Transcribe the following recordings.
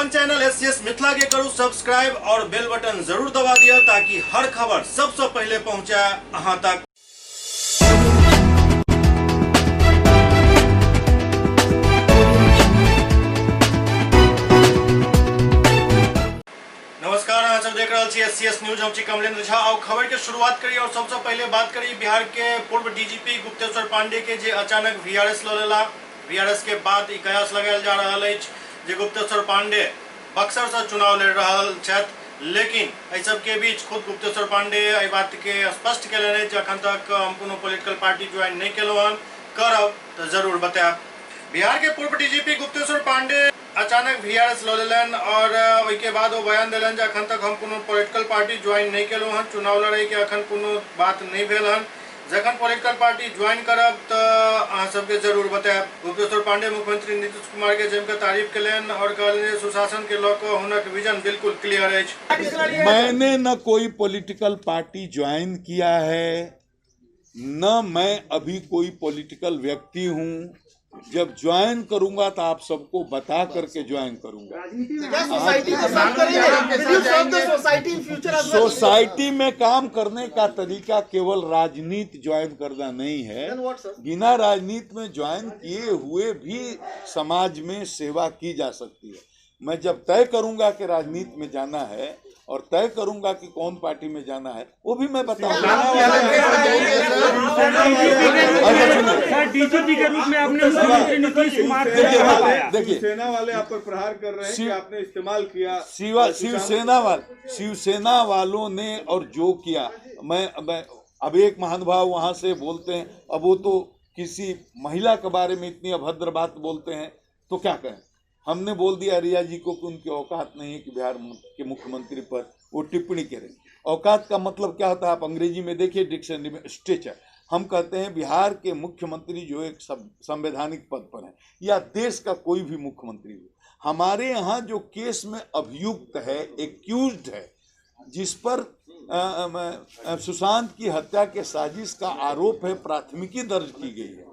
अपन channel SCS Mithila के करू subscribe और बेल बटन जरूर दबा दिया ताकि हर खबर सबसे पहले पहुंचे अहां तक। नमस्कार, अहाँ सब देख रहे एससीएस न्यूज। हम छी कमलेंद्र झा। और खबर के शुरुआत करी और सबसे पहले बात करी बिहार के पूर्व डीजीपी गुप्तेश्वर पांडे के जे अचानक वीआरएस ल लेला। वीआरएस के बाद ई कयास लगायल जा रहल अछि जे गुप्तेश्वर पांडे बक्सर से चुनाव लड़ रहल छथि, लेकिन एहि सब के बीच खुद गुप्तेश्वर पांडे एहि बात के स्पष्ट केलनि जे अखन तक हम कोनो पॉलिटिकल पार्टी ज्वाइन नहीं केलहुँ हन, करब तो जरूर बतायब। बिहार के पूर्व डीजीपी गुप्तेश्वर पांडे अचानक वीआरएस ल लेलन और उसके बाद वो बयान दिलन जे अखन तक हम कोनो पॉलिटिकल पार्टी ज्वाइन नहीं केलहुँ हन, चुनाव लड़े के अखन कोनो बात नहीं भेल हन। जखन पॉलिटिकल पार्टी ज्वाइन करब तो अहाँ सबके जरूर बतायब। गुप्तेश्वर पांडे मुख्यमंत्री नीतीश कुमार के जमकर तारीफ केलन और कहलन सुशासन के लऽ कऽ हुनक विजन बिल्कुल क्लियर है। मैंने न कोई पॉलिटिकल पार्टी ज्वाइन किया है, न मैं अभी कोई पॉलिटिकल व्यक्ति हूँ। जब ज्वाइन करूंगा तो आप सबको बता करके ज्वाइन करूंगा। सोसाइटी में काम करने का तरीका केवल राजनीति ज्वाइन करना नहीं है, बिना राजनीति में ज्वाइन किए हुए भी समाज में सेवा की जा सकती है। मैं जब तय करूंगा कि राजनीति में जाना है और तय करूंगा कि कौन पार्टी में जाना है वो भी मैं बताऊंगा। डीजीपी के रूप में आपने मुख्यमंत्री नीतीश कुमार देखिए, सेना वाले आप पर प्रहार कर रहे हैं कि आपने इस्तेमाल किया। शिवसेना वालों ने और जो किया, मैं अब एक महानुभाव वहां से बोलते हैं, अब वो तो किसी महिला के बारे में इतनी अभद्र बात बोलते हैं तो क्या कहें। हमने बोल दिया रिया जी को कि उनकी औकात नहीं है कि बिहार के मुख्यमंत्री पर वो टिप्पणी करें। औकात का मतलब क्या होता है आप अंग्रेजी में देखिए, डिक्शनरी में स्टेचर। हम कहते हैं बिहार के मुख्यमंत्री जो एक संवैधानिक पद पर है या देश का कोई भी मुख्यमंत्री हो, हमारे यहाँ जो केस में अभियुक्त है, एक्यूज्ड है, जिस पर सुशांत की हत्या के साजिश का आरोप है, प्राथमिकी दर्ज की गई है,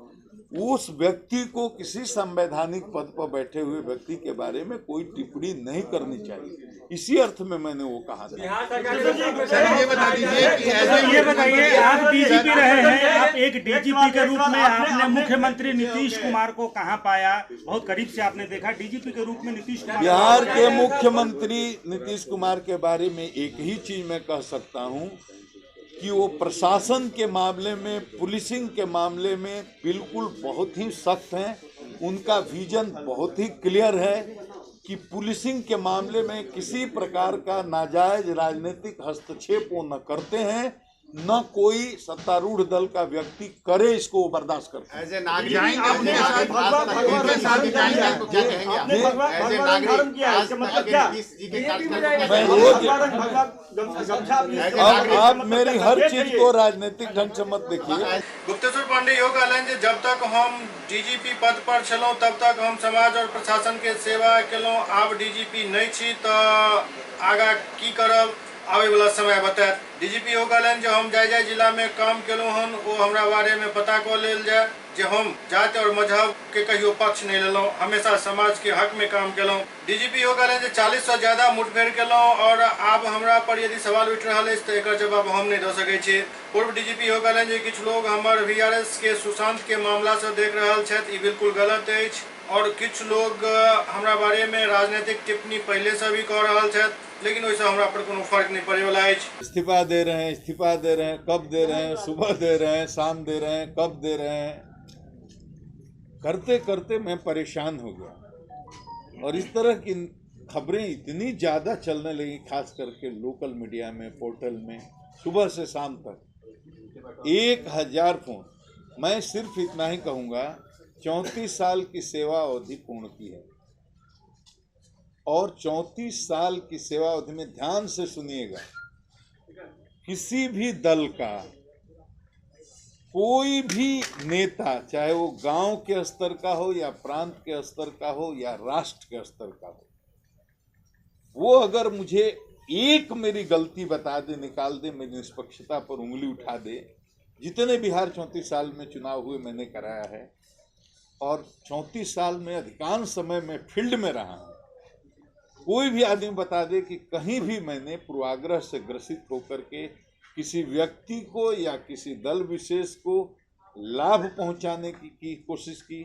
उस व्यक्ति को किसी संवैधानिक पद पर बैठे हुए व्यक्ति के बारे में कोई टिप्पणी नहीं करनी चाहिए। इसी अर्थ में मैंने वो कहा था। ये बताइए, आप डीजीपी रहे हैं, आप एक डीजीपी के रूप में आपने मुख्यमंत्री नीतीश कुमार को कहां पाया? बहुत करीब से आपने देखा डीजीपी के रूप में नीतीश कुमार। बिहार के मुख्यमंत्री नीतीश कुमार के बारे में एक ही चीज मैं कह सकता हूं कि वो प्रशासन के मामले में, पुलिसिंग के मामले में बिल्कुल बहुत ही सख्त हैं। उनका विजन बहुत ही क्लियर है कि पुलिसिंग के मामले में किसी प्रकार का नाजायज राजनीतिक हस्तक्षेप वो न करते हैं, न कोई सत्तारूढ़ दल का व्यक्ति करे इसको वो बर्दाश्त करते हैं। आप मेरी हर चीज को राजनीतिक ढंग से मत देखिए। गुप्तेश्वर पांडे यो कहलनि जब तक हम डीजीपी पद पर छलहुँ तब तक हम समाज और प्रशासन के सेवा केलहुँ। आब डीजीपी नहीं छी तो आगा की करब, आवे वाला समय बतायत। डीजीपी हो कहलनि जो हम जाय जिला में काम केलहुँ हन, वो हमरा बारे में पता कऽ लेल जाय जे हम जाति और मजहब के कहियो पक्ष नहीं लेलहुँ, हमेशा समाज के हक में काम केलहुँ। डीजीपी हो कहलनि जे 40 से ज्यादा मुठभेड़ केलहुँ और आब हमरा पर यदि सवाल उठि रहल अछि तो एकर जवाब हम नहीं दऽ सकै छी। पूर्व डीजीपी हो कहलनि जे किछु लोग हमर वीआरएस के सुशांत के मामला से देख रहल छथि, ई बिल्कुल गलत अछि और किछु लोग हमरा बारे में राजनीतिक टिप्पणी पहले से भी कऽ रहल छथि, लेकिन वैसे हमरा पर कोनो फर्क नहीं पड़े वाला है। इस्तीफा दे रहे हैं, कब दे रहे हैं, सुबह दे रहे हैं, शाम दे रहे हैं, कब दे रहे हैं, करते करते मैं परेशान हो गया। और इस तरह की खबरें इतनी ज़्यादा चलने लगी, खास करके लोकल मीडिया में, पोर्टल में, सुबह से शाम तक 1000 फोन। मैं सिर्फ इतना ही कहूँगा, 34 साल की सेवा अवधि पूर्ण की है और 34 साल की सेवा अवधि में ध्यान से सुनिएगा, किसी भी दल का कोई भी नेता, चाहे वो गांव के स्तर का हो या प्रांत के स्तर का हो या राष्ट्र के स्तर का हो, वो अगर मुझे एक मेरी गलती बता दे, निकाल दे, मेरी निष्पक्षता पर उंगली उठा दे, जितने बिहार 34 साल में चुनाव हुए मैंने कराया है और 34 साल में अधिकांश समय में फील्ड में रहा हूँ, कोई भी आदमी बता दे कि कहीं भी मैंने पूर्वाग्रह से ग्रसित होकर के किसी व्यक्ति को या किसी दल विशेष को लाभ पहुंचाने की कोशिश की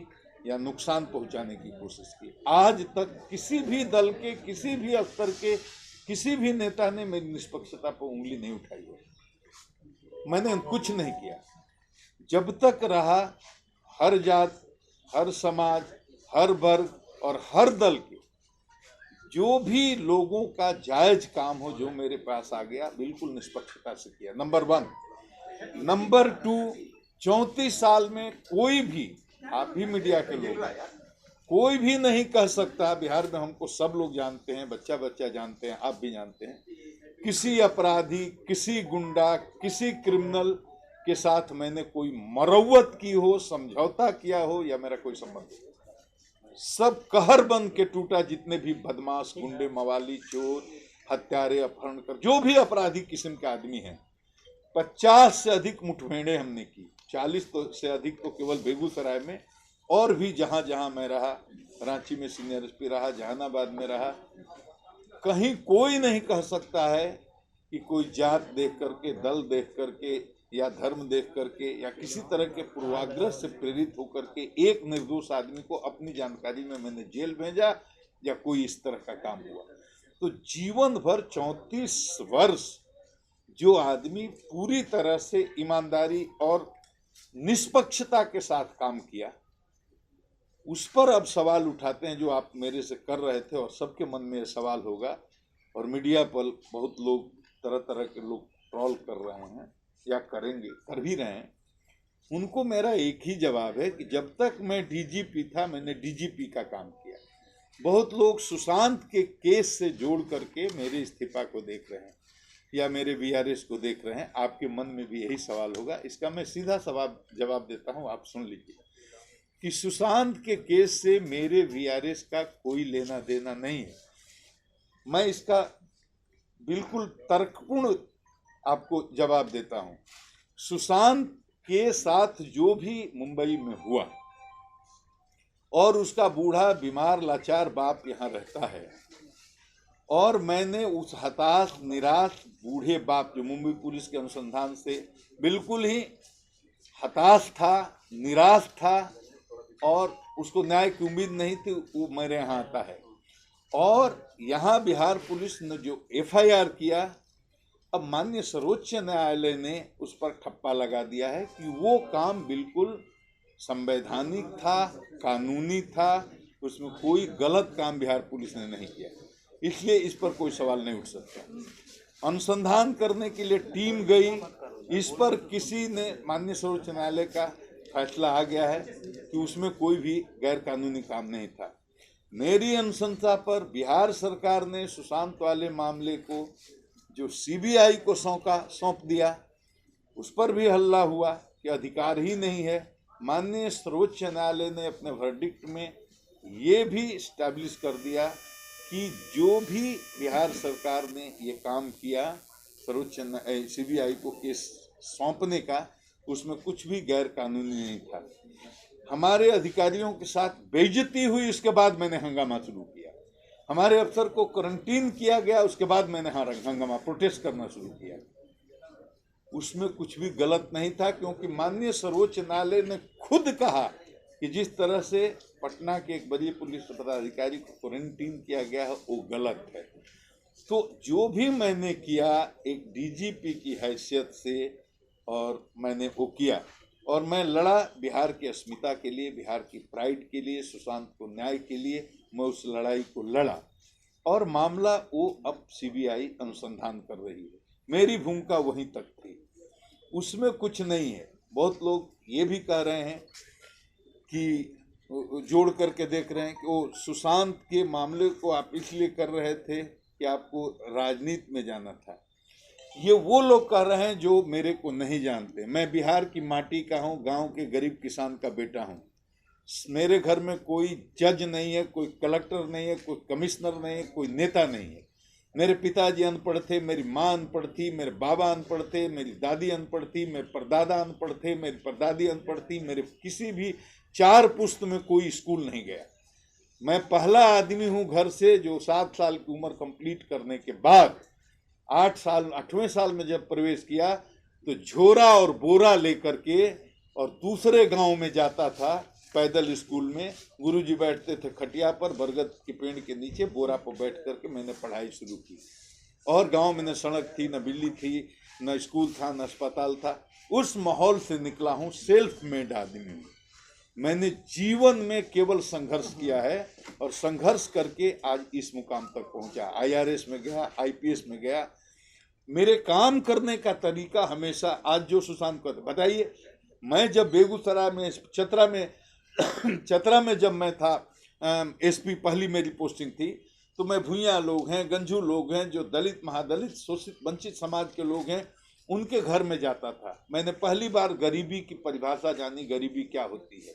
या नुकसान पहुंचाने की कोशिश की। आज तक किसी भी दल के, किसी भी स्तर के, किसी भी नेता ने मेरी निष्पक्षता पर उंगली नहीं उठाई है। मैंने कुछ नहीं किया। जब तक रहा, हर जात, हर समाज, हर वर्ग और हर दल के जो भी लोगों का जायज काम हो, जो मेरे पास आ गया, बिल्कुल निष्पक्षता से किया। नंबर 1। नंबर 2, 34 साल में कोई भी, आप भी मीडिया के लोग, कोई भी नहीं कह सकता, बिहार में हमको सब लोग जानते हैं, बच्चा बच्चा जानते हैं, आप भी जानते हैं, किसी अपराधी, किसी गुंडा, किसी क्रिमिनल के साथ मैंने कोई मरौवत की हो, समझौता किया हो या मेरा कोई संबंध हो। सब कहर बन के टूटा। जितने भी बदमाश, गुंडे, मवाली, चोर, हत्यारे, अपहरणकर, जो भी अपराधी किस्म के आदमी हैं, 50 से अधिक मुठभेड़ें हमने की। 40 से अधिक तो केवल बेगूसराय में, और भी जहां जहां मैं रहा, रांची में सीनियर एसपी रहा, जहानाबाद में रहा। कहीं कोई नहीं कह सकता है कि कोई जात देख करके, दल देख करके या धर्म देख करके या किसी तरह के पूर्वाग्रह से प्रेरित होकर के एक निर्दोष आदमी को अपनी जानकारी में मैंने जेल भेजा या कोई इस तरह का काम हुआ। तो जीवन भर 34 वर्ष जो आदमी पूरी तरह से ईमानदारी और निष्पक्षता के साथ काम किया, उस पर अब सवाल उठाते हैं, जो आप मेरे से कर रहे थे, और सबके मन में सवाल होगा। और मीडिया पर बहुत लोग, तरह तरह के लोग ट्रोल कर रहे हैं या करेंगे, कर भी रहे हैं। उनको मेरा एक ही जवाब है कि जब तक मैं डीजीपी था, मैंने डीजीपी का काम किया। बहुत लोग सुशांत के केस से जोड़ करके मेरे इस्तीफा को देख रहे हैं या मेरे वीआरएस को देख रहे हैं। आपके मन में भी यही सवाल होगा। इसका मैं सीधा जवाब देता हूं, आप सुन लीजिए कि सुशांत के केस से मेरे वीआरएस का कोई लेना देना नहीं है। मैं इसका बिल्कुल तर्कपूर्ण आपको जवाब देता हूं। सुशांत के साथ जो भी मुंबई में हुआ, और उसका बूढ़ा बीमार लाचार बाप यहाँ रहता है, और मैंने उस हताश निराश बूढ़े बाप, जो मुंबई पुलिस के अनुसंधान से बिल्कुल ही हताश था, निराश था और उसको न्याय की उम्मीद नहीं थी, वो मेरे यहाँ आता है। और यहाँ बिहार पुलिस ने जो एफआईआर किया, अब माननीय सर्वोच्च न्यायालय ने उस पर ठप्पा लगा दिया है कि वो काम बिल्कुल संवैधानिक था, कानूनी था, उसमें कोई गलत काम बिहार पुलिस ने नहीं किया, इसलिए इस पर कोई सवाल नहीं उठ सकता। अनुसंधान करने के लिए टीम गई, इस पर किसी ने, माननीय सर्वोच्च न्यायालय का फैसला आ गया है कि उसमें कोई भी गैर कानूनी काम नहीं था। मेरी अनुशंसा पर बिहार सरकार ने सुशांत वाले मामले को जो सीबीआई को सौंप दिया, उस पर भी हल्ला हुआ कि अधिकार ही नहीं है। माननीय सर्वोच्च न्यायालय ने अपने वर्डिक्ट में ये भी स्टैब्लिश कर दिया कि जो भी बिहार सरकार ने ये काम किया, सर्वोच्च सीबीआई को केस सौंपने का, उसमें कुछ भी गैर कानूनी नहीं था। हमारे अधिकारियों के साथ बेइज्जती हुई, इसके बाद मैंने हंगामा शुरू किया। हमारे अफसर को क्वारंटीन किया गया, उसके बाद मैंने हंगामा, प्रोटेस्ट करना शुरू किया। उसमें कुछ भी गलत नहीं था, क्योंकि माननीय सर्वोच्च न्यायालय ने खुद कहा कि जिस तरह से पटना के एक वरीय पुलिस पदाधिकारी को क्वारंटीन किया गया है, वो गलत है। तो जो भी मैंने किया एक डीजीपी की हैसियत से, और मैंने वो किया, और मैं लड़ा बिहार की अस्मिता के लिए, बिहार की प्राइड के लिए, सुशांत को न्याय के लिए। मैं उस लड़ाई को लड़ा, और मामला वो अब सीबीआई अनुसंधान कर रही है। मेरी भूमिका वहीं तक थी, उसमें कुछ नहीं है। बहुत लोग ये भी कह रहे हैं कि जोड़ करके देख रहे हैं कि वो सुशांत के मामले को आप इसलिए कर रहे थे कि आपको राजनीति में जाना था। ये वो लोग कह रहे हैं जो मेरे को नहीं जानते। मैं बिहार की माटी का हूँ, गांव के गरीब किसान का बेटा हूँ। मेरे घर में कोई जज नहीं है, कोई कलेक्टर नहीं है, कोई कमिश्नर नहीं है, कोई नेता नहीं है। मेरे पिताजी अनपढ़ थे, मेरी माँ अनपढ़ थी, मेरे बाबा अनपढ़ थे, मेरी दादी अनपढ़ थी, मेरे परदादा अनपढ़ थे, मेरी परदादी अनपढ़ थी, मेरे किसी भी 4 पुश्त में कोई स्कूल नहीं गया। मैं पहला आदमी हूं घर से जो 7 साल की उम्र कंप्लीट करने के बाद 8वें साल में जब प्रवेश किया तो झोरा और बोरा लेकर के और दूसरे गांव में जाता था पैदल। स्कूल में गुरुजी बैठते थे खटिया पर, बरगद के पेड़ के नीचे बोरा पर बैठ करके मैंने पढ़ाई शुरू की। और गांव में न सड़क थी, न बिजली थी, न स्कूल था, न अस्पताल था। उस माहौल से निकला हूँ, सेल्फ मेड आदमी हूँ। मैंने जीवन में केवल संघर्ष किया है और संघर्ष करके आज इस मुकाम तक पहुंचा। IRS में गया, IPS में गया। मेरे काम करने का तरीका हमेशा, आज जो सुशांत को बताइए, मैं जब बेगूसराय में चतरा में जब मैं था SP, पहली मेरी पोस्टिंग थी, तो मैं भूइया लोग हैं, गंजू लोग हैं, जो दलित, महादलित, शोषित, वंचित समाज के लोग हैं, उनके घर में जाता था। मैंने पहली बार गरीबी की परिभाषा जानी, गरीबी क्या होती है,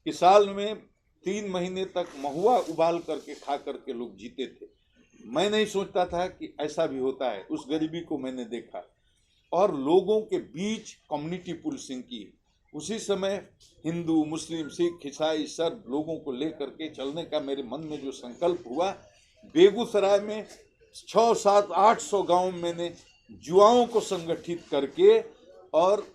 कि साल में 3 महीने तक महुआ उबाल करके खा करके लोग जीते थे। मैं नहीं सोचता था कि ऐसा भी होता है। उस गरीबी को मैंने देखा और लोगों के बीच कम्युनिटी पुलिसिंग की। उसी समय हिंदू, मुस्लिम, सिख, ईसाई सब लोगों को लेकर के चलने का मेरे मन में जो संकल्प हुआ, बेगूसराय में 600, 700, 800 गाँव में मैंने युवाओं को संगठित करके और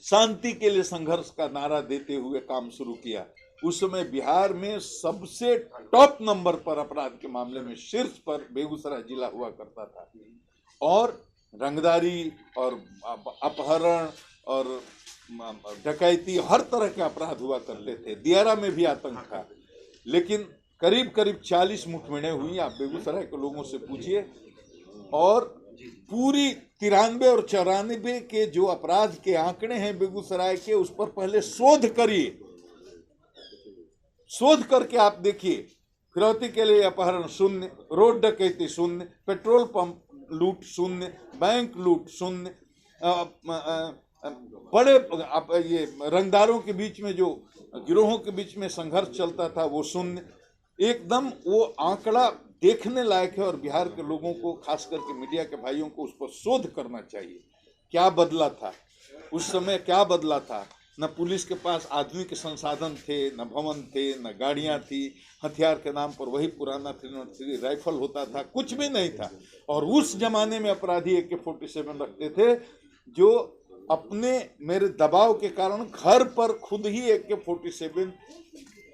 शांति के लिए संघर्ष का नारा देते हुए काम शुरू किया। उस समय बिहार में सबसे टॉप नंबर पर अपराध के मामले में शीर्ष पर बेगूसराय जिला हुआ करता था। और रंगदारी और अपहरण और डकैती, हर तरह के अपराध हुआ करते थे। दियारा में भी आतंक था। लेकिन करीब करीब 40 मुठभेड़ें हुई, आप बेगूसराय के लोगों से पूछिए। और पूरी 93 और 94 के जो अपराध के आंकड़े हैं बेगूसराय के, उस पर पहले शोध करिए। शोध करके आप देखिए, फिरौती के लिए अपहरण शून्य, रोड डकैती शून्य, पेट्रोल पंप लूट शून्य, बैंक लूट शून्य, बड़े ये रंगदारों के बीच में जो गिरोहों के बीच में संघर्ष चलता था वो शून्य। एकदम वो आंकड़ा देखने लायक है और बिहार के लोगों को, खास करके मीडिया के भाइयों को, उस पर शोध करना चाहिए। क्या बदला था उस समय, क्या बदला था? न पुलिस के पास आधुनिक संसाधन थे, न भवन थे, न गाड़ियां थी। हथियार के नाम पर वही पुराना 303 राइफल होता था, कुछ भी नहीं था। और उस जमाने में अपराधी AK-47 रखते थे, जो अपने मेरे दबाव के कारण घर पर खुद ही AK-47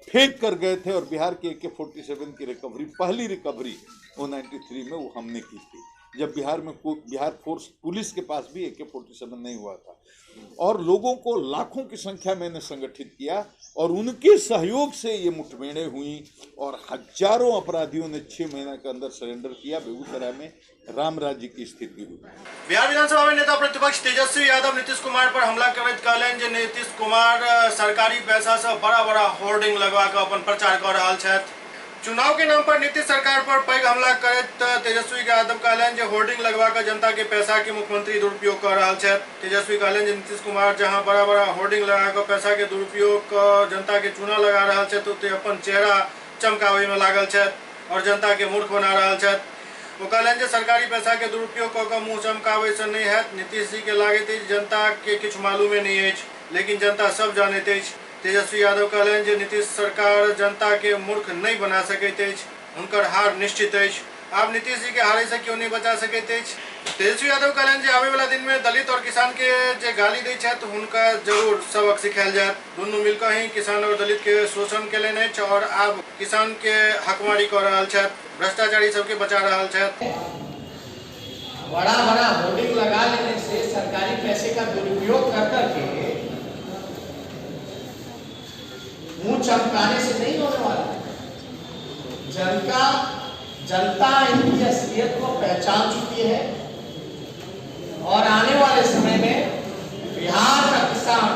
फेंक कर गए थे। और बिहार के AK-47 की रिकवरी, पहली रिकवरी वो 93 में वो हमने की थी, जब बिहार में बिहार फोर्स पुलिस के पास भी AK-47 नहीं हुआ था। और लोगों को लाखों की संख्या मैंने संगठित किया और उनके सहयोग से ये मुठभेड़ें हुई और हजारों अपराधियों ने 6 महीने के अंदर सरेंडर किया। बेगूसराय में राम राज्य की स्थिति हुई। बिहार विधानसभा में नेता प्रतिपक्ष तेजस्वी यादव नीतीश कुमार पर हमला करैत कहलनि जे नीतीश कुमार सरकारी पैसा से बड़ा बड़ा होर्डिंग लगवा के अपन प्रचार कर रहा छथि। चुनाव के नाम पर नीतीश सरकार पर पैघ हमला करैत तेजस्वी यादव कहलनि जे होर्डिंग लगवा के जनता के पैसा के मुख्यमंत्री दुरुपयोग कर रहा छथि। तेजस्वी कहलनि जे नीतीश कुमार जहां बड़ा बड़ा होर्डिंग लगा के पैसा के दुरुपयोग जनता के चूना लगा रहा छथि, ओते अपन चेहरा चमकावे में लागल छथि और जनता के मूर्ख बना रहा छथि। वो कहलनि जे सरकारी पैसा के दुरुपयोग क के मुंह चमकावे से नहीं हैत। नीतीश जी के लागैत अछि जनता के किछु मालूमे नहीं अछि, लेकिन जनता सब जानैत अछि। तेजस्वी यादव कहलनि जे नीतीश सरकार जनता के मूर्ख नहीं बना सकैत अछि, हुनकर हार निश्चित अछि। आप नीतीश जी के हारे से क्यों नहीं बचा सकैत अछि? तेजस्वी यादव कहलनि जे आवे वाला दिन में दलित और किसान के जे गाली दै छथि हुनका जरूर सबक सिखायल जायत। दुनू मिलकर ही किसान और दलित के शोषण केलनि अछि और आब किसान के हकमारी कर रहल छथि, भ्रष्टाचारी सबके बचा रहल छथि। बड़ा बड़ा होर्डिंग लगा लेने से, सरकारी पैसे का दुरुपयोग कर करके मुंह चमकाने से नहीं होने वाला। जनता इनकी असलियत को पहचान चुकी है और आने वाले समय में बिहार का किसान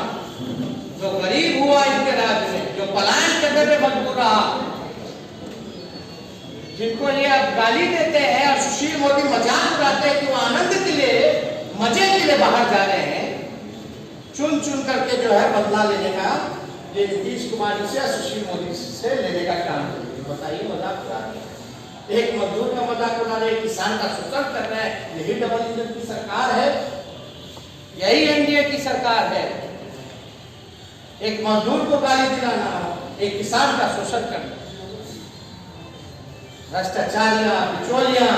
जो गरीब हुआ इनके राज्य में, जो पलायन करने में मजबूर रहा, जिनको ये अब गाली देते हैं और सुशील मोदी मजाक उड़ाते हैं कि वो आनंद के लिए, मजे के लिए बाहर जा रहे हैं, चुन चुन करके जो है बदला लेने का ये नीतीश कुमार से, सुशील मोदी से लेने का काम करेंगे। बताइए, मजाक उड़ा रहे हैं, एक मजदूर का मजाक उड़ा रहे हैं, किसान का शोषण कर रहे हैं। यही डबल इंजन की सरकार है, यही एनडीए की सरकार है। एक मजदूर को गाली दिलाना, एक किसान का शोषण करना। भ्रष्टाचारियां, बिचौलियां,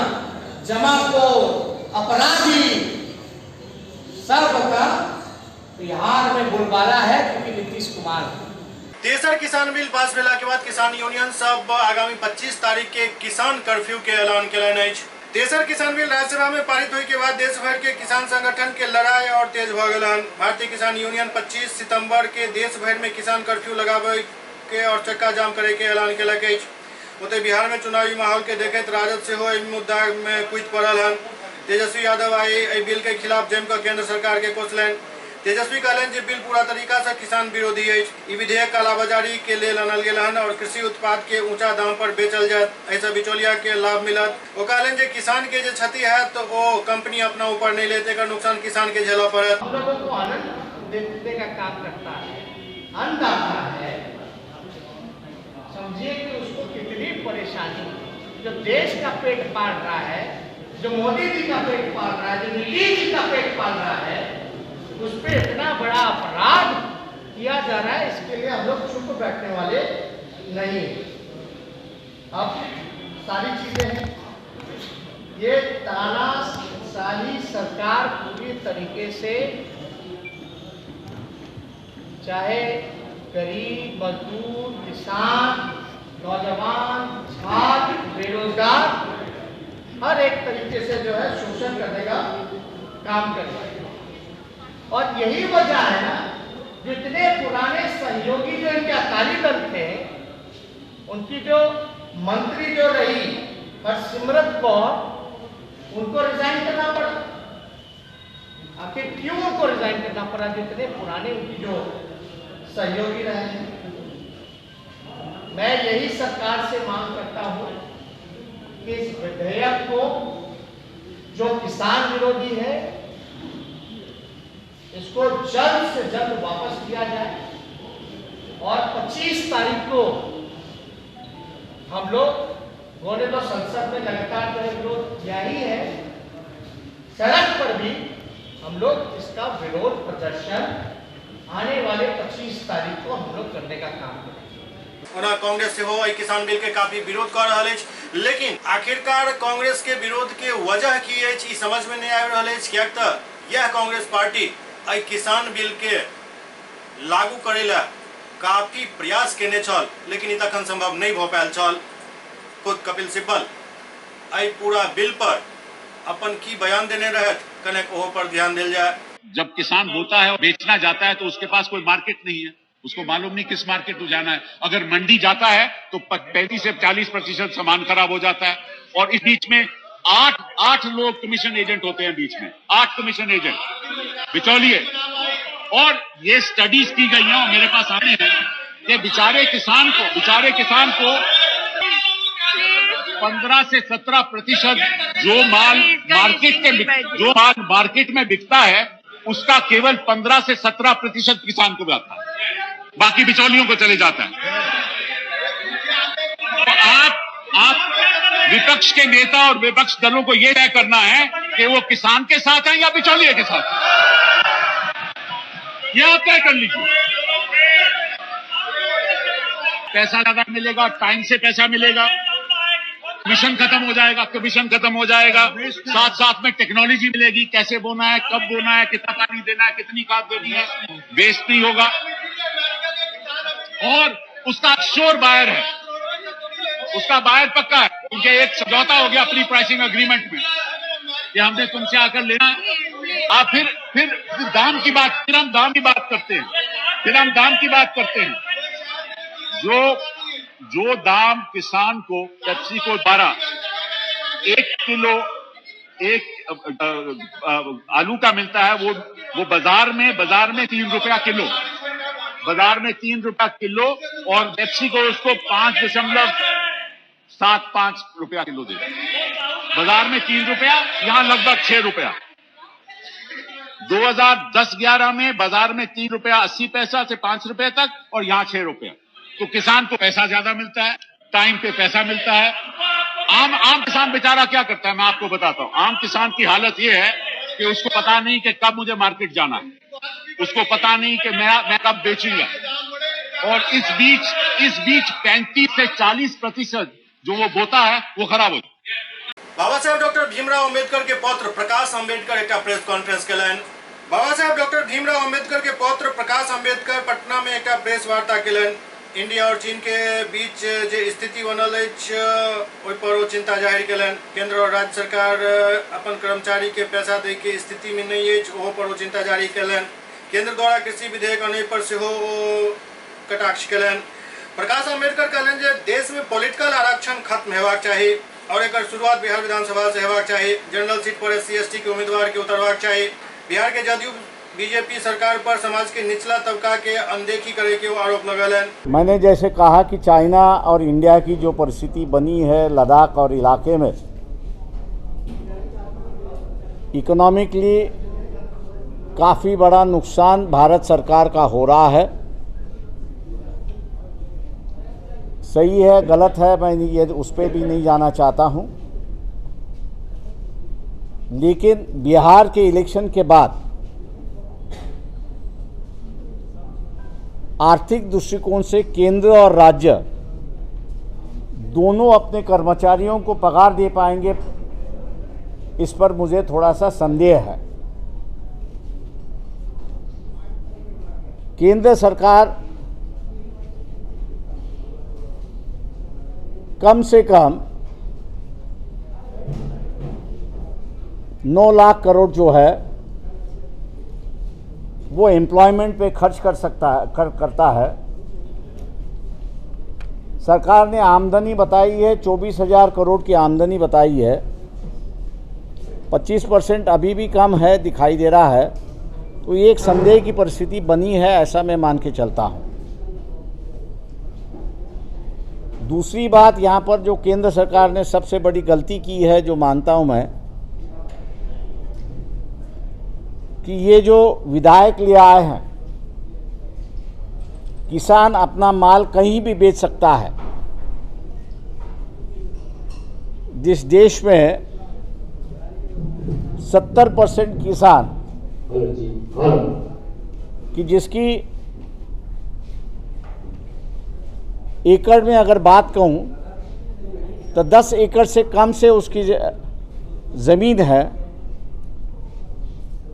जमाखोर, अपराधी सबका बिहार में बोलबाला है, क्योंकि नीतीश कुमार है। तेसर किसान बिल पास भेला के बाद किसान यूनियन सब आगामी 25 तारीख के किसान कर्फ्यू के ऐलान कयलनि अछि। तेसर किसान बिल राज्यसभा में पारित होय के बाद देश भर के किसान संगठन के लड़ाई और तेज भ गेल हन। भारतीय किसान यूनियन 25 सितंबर के देश भर में किसान कर्फ्यू लगाबे के और चक्का जाम करे के ऐलान केलक अछि। ओते बिहार में चुनावी माहौल के देखैत राजद सेहो एहि मुद्दा में कूदि पड़ल हन। तेजस्वी यादव आई बिल के खिलाफ जम के केंद्र सरकार के कोसलनि। तेजस्वी कहलनि जे बिल पूरा तरीका से किसान विरोधी अछि। ई विधेयक कालाबाजारी के लेल आनल गेल हन और कृषि उत्पाद के ऊंचा दाम पर बेचल जायत, ऐसे बिचौलिया के लाभ मिलत। वो कहलनि जे किसान के जो क्षति है तो वो कंपनी अपना ऊपर नहीं लेते, एकर नुकसान किसान के झेलना पड़त। हम लोगों को आनंद देने का काम करता है, अन्नदाता है, समझिए कि उसको कितनी परेशानी, जो देश का पेट पाल रहा है, जो मोदी जी का पेट पाल रहा है, जो नीतीश जी का पेट पाल रहा है, उस पर इतना बड़ा अपराध किया जा रहा है। इसके लिए हम लोग चुप बैठने वाले नहीं। अब सारी चीजें हैं, ये तानाशाही सरकार पूरी तरीके से चाहे गरीब, मजदूर, किसान, नौजवान, छात्र, बेरोजगार, हर एक तरीके से जो है शोषण करने का काम कर रहा है। और यही वजह है ना, जितने पुराने सहयोगी जो इनके अकाली दल थे, उनकी जो मंत्री जो रही हरसिमरत कौर, उनको रिजाइन करना पड़ा। आखिर क्यों उनको रिजाइन करना पड़ा? जितने पुराने उनकी जो सहयोगी रहे हैं। मैं यही सरकार से मांग करता हूं कि इस विधेयक को, जो किसान विरोधी है, इसको जल्द से जल्द वापस किया जाए और 25 तारीख को हम लोग बोले तो संसद में लगातार जो विरोध किया ही है, सड़क पर भी हम लोग इसका विरोध प्रदर्शन आने वाले 25 तारीख को हम लोग करने का काम करेंगे। ओना कांग्रेस से हो किसान बिल के काफी विरोध कर रहा है, लेकिन आखिरकार कांग्रेस के विरोध के वजह की है समझ में नहीं आ रहा है। किया तो यह कांग्रेस पार्टी आई किसान बिल के लागू करेला काफी प्रयास केने छल, लेकिन ई तखन संभव नहीं भ पायल छल। खुद कपिल सिब्बल आई पूरा बिल पर अपन की बयान देने रहत, कनेक ओहो पर ध्यान दिल जाए। जब किसान बोता है और बेचना जाता है तो उसके पास कोई मार्केट नहीं है, उसको मालूम नहीं किस मार्केट में जाना है। अगर मंडी जाता है तो 35 से 40% सामान खराब हो जाता है। और इस बीच में आठ लोग कमीशन एजेंट होते हैं, बीच में 8 कमीशन एजेंट बिचौलिए। और ये स्टडीज की गई हैं और मेरे पास आने हैं कि बेचारे किसान को 15 से 17% जो माल मार्केट में बिकता है उसका केवल 15 से 17% किसान को जाता है, बाकी बिचौलियों को चले जाता है। तो आप विपक्ष के नेता और विपक्ष दलों को यह तय करना है कि वो किसान के साथ हैं या बिचौलिए के साथ, यह आप तय कर लीजिए। पैसा ज्यादा मिलेगा, टाइम से पैसा मिलेगा, मिशन खत्म हो जाएगा, साथ में टेक्नोलॉजी मिलेगी, कैसे बोना है, कब बोना है, कितना पानी देना है, कितनी खाद देनी है, वेस्ट नहीं होगा। और उसका श्योर बायर है, उसका बायर पक्का है, क्योंकि एक समझौता हो गया प्री प्राइसिंग एग्रीमेंट में कि हमने तुमसे आकर लेना है। आप फिर दाम की बात, फिर हम दाम की बात करते हैं, जो दाम किसान को, पेप्सी को द्वारा 1 किलो आलू का मिलता है, वो बाजार में 3 रुपया किलो, और पेप्सी को उसको 5.75 रुपया किलो दे। बाजार में 3 रुपया, यहां लगभग 6 रुपया। 2010-11 में बाजार में 3 रुपया 80 पैसा से 5 रुपए तक, और यहां 6 रुपया। तो किसान को पैसा ज्यादा मिलता है, टाइम पे पैसा मिलता है। आम किसान बेचारा क्या करता है, मैं आपको बताता हूं। आम किसान की हालत यह है कि उसको पता नहीं कि कब मुझे मार्केट जाना है, उसको पता नहीं कि मैं कब बेचूंगा। और इस बीच 35 से 40% जो वो बोता है वो खराब हो जाए। बाबा साहेब डॉक्टर भीमराव अम्बेडकर के पौत्र प्रकाश अम्बेडकर एक press conference Kellen. Baba Saheb doctor Bhimrao Ambedkar के पौत्र प्रकाश अम्बेडकर पटना में एक प्रेस वार्ता केलन। इंडिया और चीन के बीच जे स्थिति बनल ओहि पर वो चिंता जाहिर केलन। केंद्र और राज्य सरकार अपन कर्मचारी के पैसा दे के स्थिति में नहीं ओहो पर वो चिंता जारी केलन। केंद्र द्वारा कृषि विधेयक आने पर से कटाक्ष केलन। प्रकाश अम्बेडकर कहलन जे देश में पॉलिटिकल आरक्षण खत्म हेबाक चाहिए और एक शुरुआत बिहार विधानसभा से हेबाक चाहिए। जनरल सीट पर SC/ST के उम्मीदवार के उतरवाक चाहिए। बिहार के जदयू बीजेपी सरकार पर समाज के निचला तबका के अनदेखी करे के आरोप लगलन। मैंने जैसे कहा कि चाइना और इंडिया की जो परिस्थिति बनी है लद्दाख और इलाके में, इकोनॉमिकली काफ़ी बड़ा नुकसान भारत सरकार का हो रहा है। सही है गलत है मैं ये उस पर भी नहीं जाना चाहता हूँ, लेकिन बिहार के इलेक्शन के बाद आर्थिक दृष्टिकोण से केंद्र और राज्य दोनों अपने कर्मचारियों को पगार दे पाएंगे, इस पर मुझे थोड़ा सा संदेह है। केंद्र सरकार कम से कम 9 लाख करोड़ जो है वो एम्प्लॉयमेंट पे खर्च करता है। सरकार ने आमदनी बताई है 24,000 करोड़ की आमदनी बताई है। 25% अभी भी कम है दिखाई दे रहा है, तो ये एक संदेह की परिस्थिति बनी है, ऐसा मैं मान के चलता हूँ। दूसरी बात यहाँ पर जो केंद्र सरकार ने सबसे बड़ी गलती की है, जो मानता हूँ मैं, कि ये जो विधायक ले आए हैं, किसान अपना माल कहीं भी बेच सकता है। जिस देश में 70% किसान कि जिसकी एकड़ में अगर बात कहूँ तो 10 एकड़ से कम से उसकी ज़मीन है,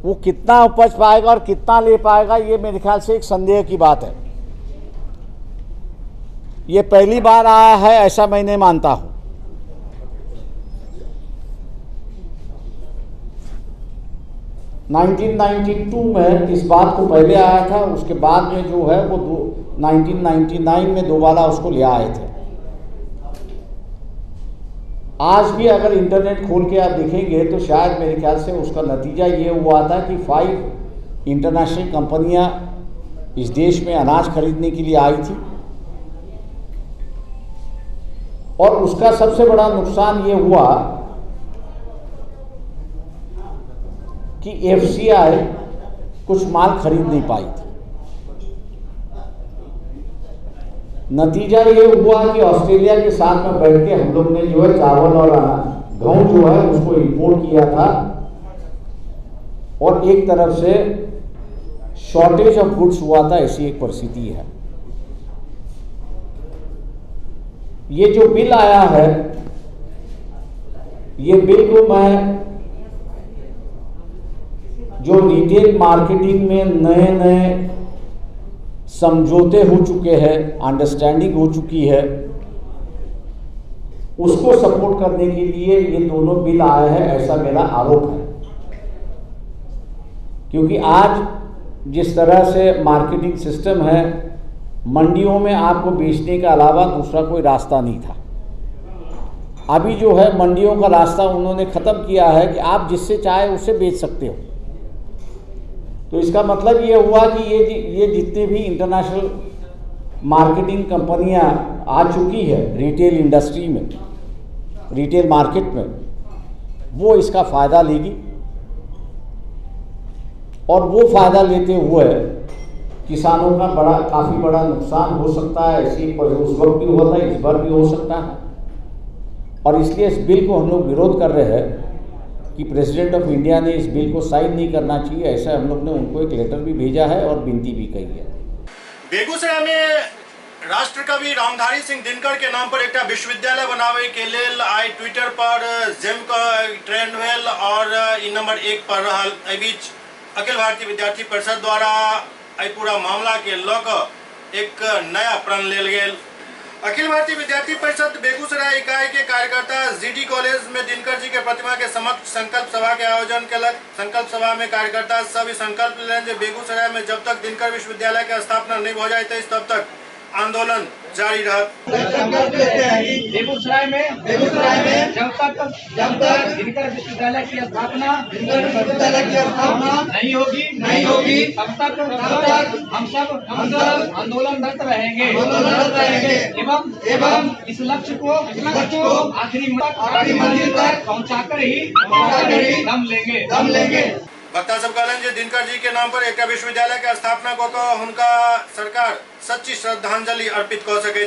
वो कितना उपज पाएगा और कितना ले पाएगा, ये मेरे ख्याल से एक संदेह की बात है। ये पहली बार आया है ऐसा मैं नहीं मानता हूँ। $1992 में इस बात को पहले आया था, उसके बाद में जो है वो 1999 में दोबारा उसको ले आए थे। आज भी अगर इंटरनेट खोल के आप देखेंगे तो शायद मेरे ख्याल से उसका नतीजा ये हुआ था कि 5 इंटरनेशनल कंपनियां इस देश में अनाज खरीदने के लिए आई थी, और उसका सबसे बड़ा नुकसान ये हुआ कि FCI कुछ माल खरीद नहीं पाई थी। नतीजा ये हुआ कि ऑस्ट्रेलिया के साथ में बैठ के हम लोग ने जो है चावल और गेहूं जो है उसको इंपोर्ट किया था, और एक तरफ से शॉर्टेज ऑफ गुड्स हुआ था, ऐसी एक परिस्थिति है। ये जो बिल आया है, ये बिल को मैं जो रिटेल मार्केटिंग में नए नए समझौते हो चुके हैं, अंडरस्टैंडिंग हो चुकी है, उसको सपोर्ट करने के लिए ये दोनों बिल आए हैं, ऐसा मेरा आरोप है। क्योंकि आज जिस तरह से मार्केटिंग सिस्टम है, मंडियों में आपको बेचने के अलावा दूसरा कोई रास्ता नहीं था। अभी जो है मंडियों का रास्ता उन्होंने ख़त्म किया है कि आप जिससे चाहे उससे बेच सकते हो। तो इसका मतलब ये हुआ कि ये जितने भी इंटरनेशनल मार्केटिंग कंपनियां आ चुकी है रिटेल इंडस्ट्री में, रिटेल मार्केट में, वो इसका फ़ायदा लेगी, और वो फ़ायदा लेते हुए किसानों का काफ़ी बड़ा नुकसान हो सकता है। ऐसे उस वक्त भी हुआ था, इस बार भी हो सकता है, और इसलिए इस बिल को हम लोग विरोध कर रहे हैं कि प्रेसिडेंट ऑफ इंडिया ने इस बिल को साइन नहीं करना चाहिए। ऐसा हम लोग ने उनको एक लेटर भी भेजा है और विनती भी कही है। बेगूसराय में राष्ट्रकवि रामधारी सिंह दिनकर के नाम पर एक विश्वविद्यालय बनावे के लेल आई ट्विटर पर जेम का ट्रेंड भेल और ई नंबर 1 पर रहल। एहि बीच अखिल भारतीय विद्यार्थी परिषद द्वारा आई पूरा मामला के लऽ एक नया प्रण लेल गेल। अखिल भारतीय विद्यार्थी परिषद बेगूसराय इकाई के कार्यकर्ता जीडी कॉलेज में दिनकर जी के प्रतिमा के समक्ष संकल्प सभा के आयोजन केलक। संकल्प सभा में कार्यकर्ता सब संकल्प लेन जे बेगूसराय में जब तक दिनकर विश्वविद्यालय के स्थापना नहीं हो जाए तब तक आंदोलन जारी रहत। बेगूसराय में जब तक दिनकर विश्वविद्यालय की स्थापना नहीं होगी तब तक हम सब आंदोलनरत रहेंगे एवं इस लक्ष्य को आखिरी मंजिल तक पहुंचाकर ही दम लेंगे। वक्ता सब कहलन जे दिनकर जी के नाम पर एक विश्वविद्यालय के स्थापना को उनका सरकार सच्ची श्रद्धांजलि अर्पित कर सके।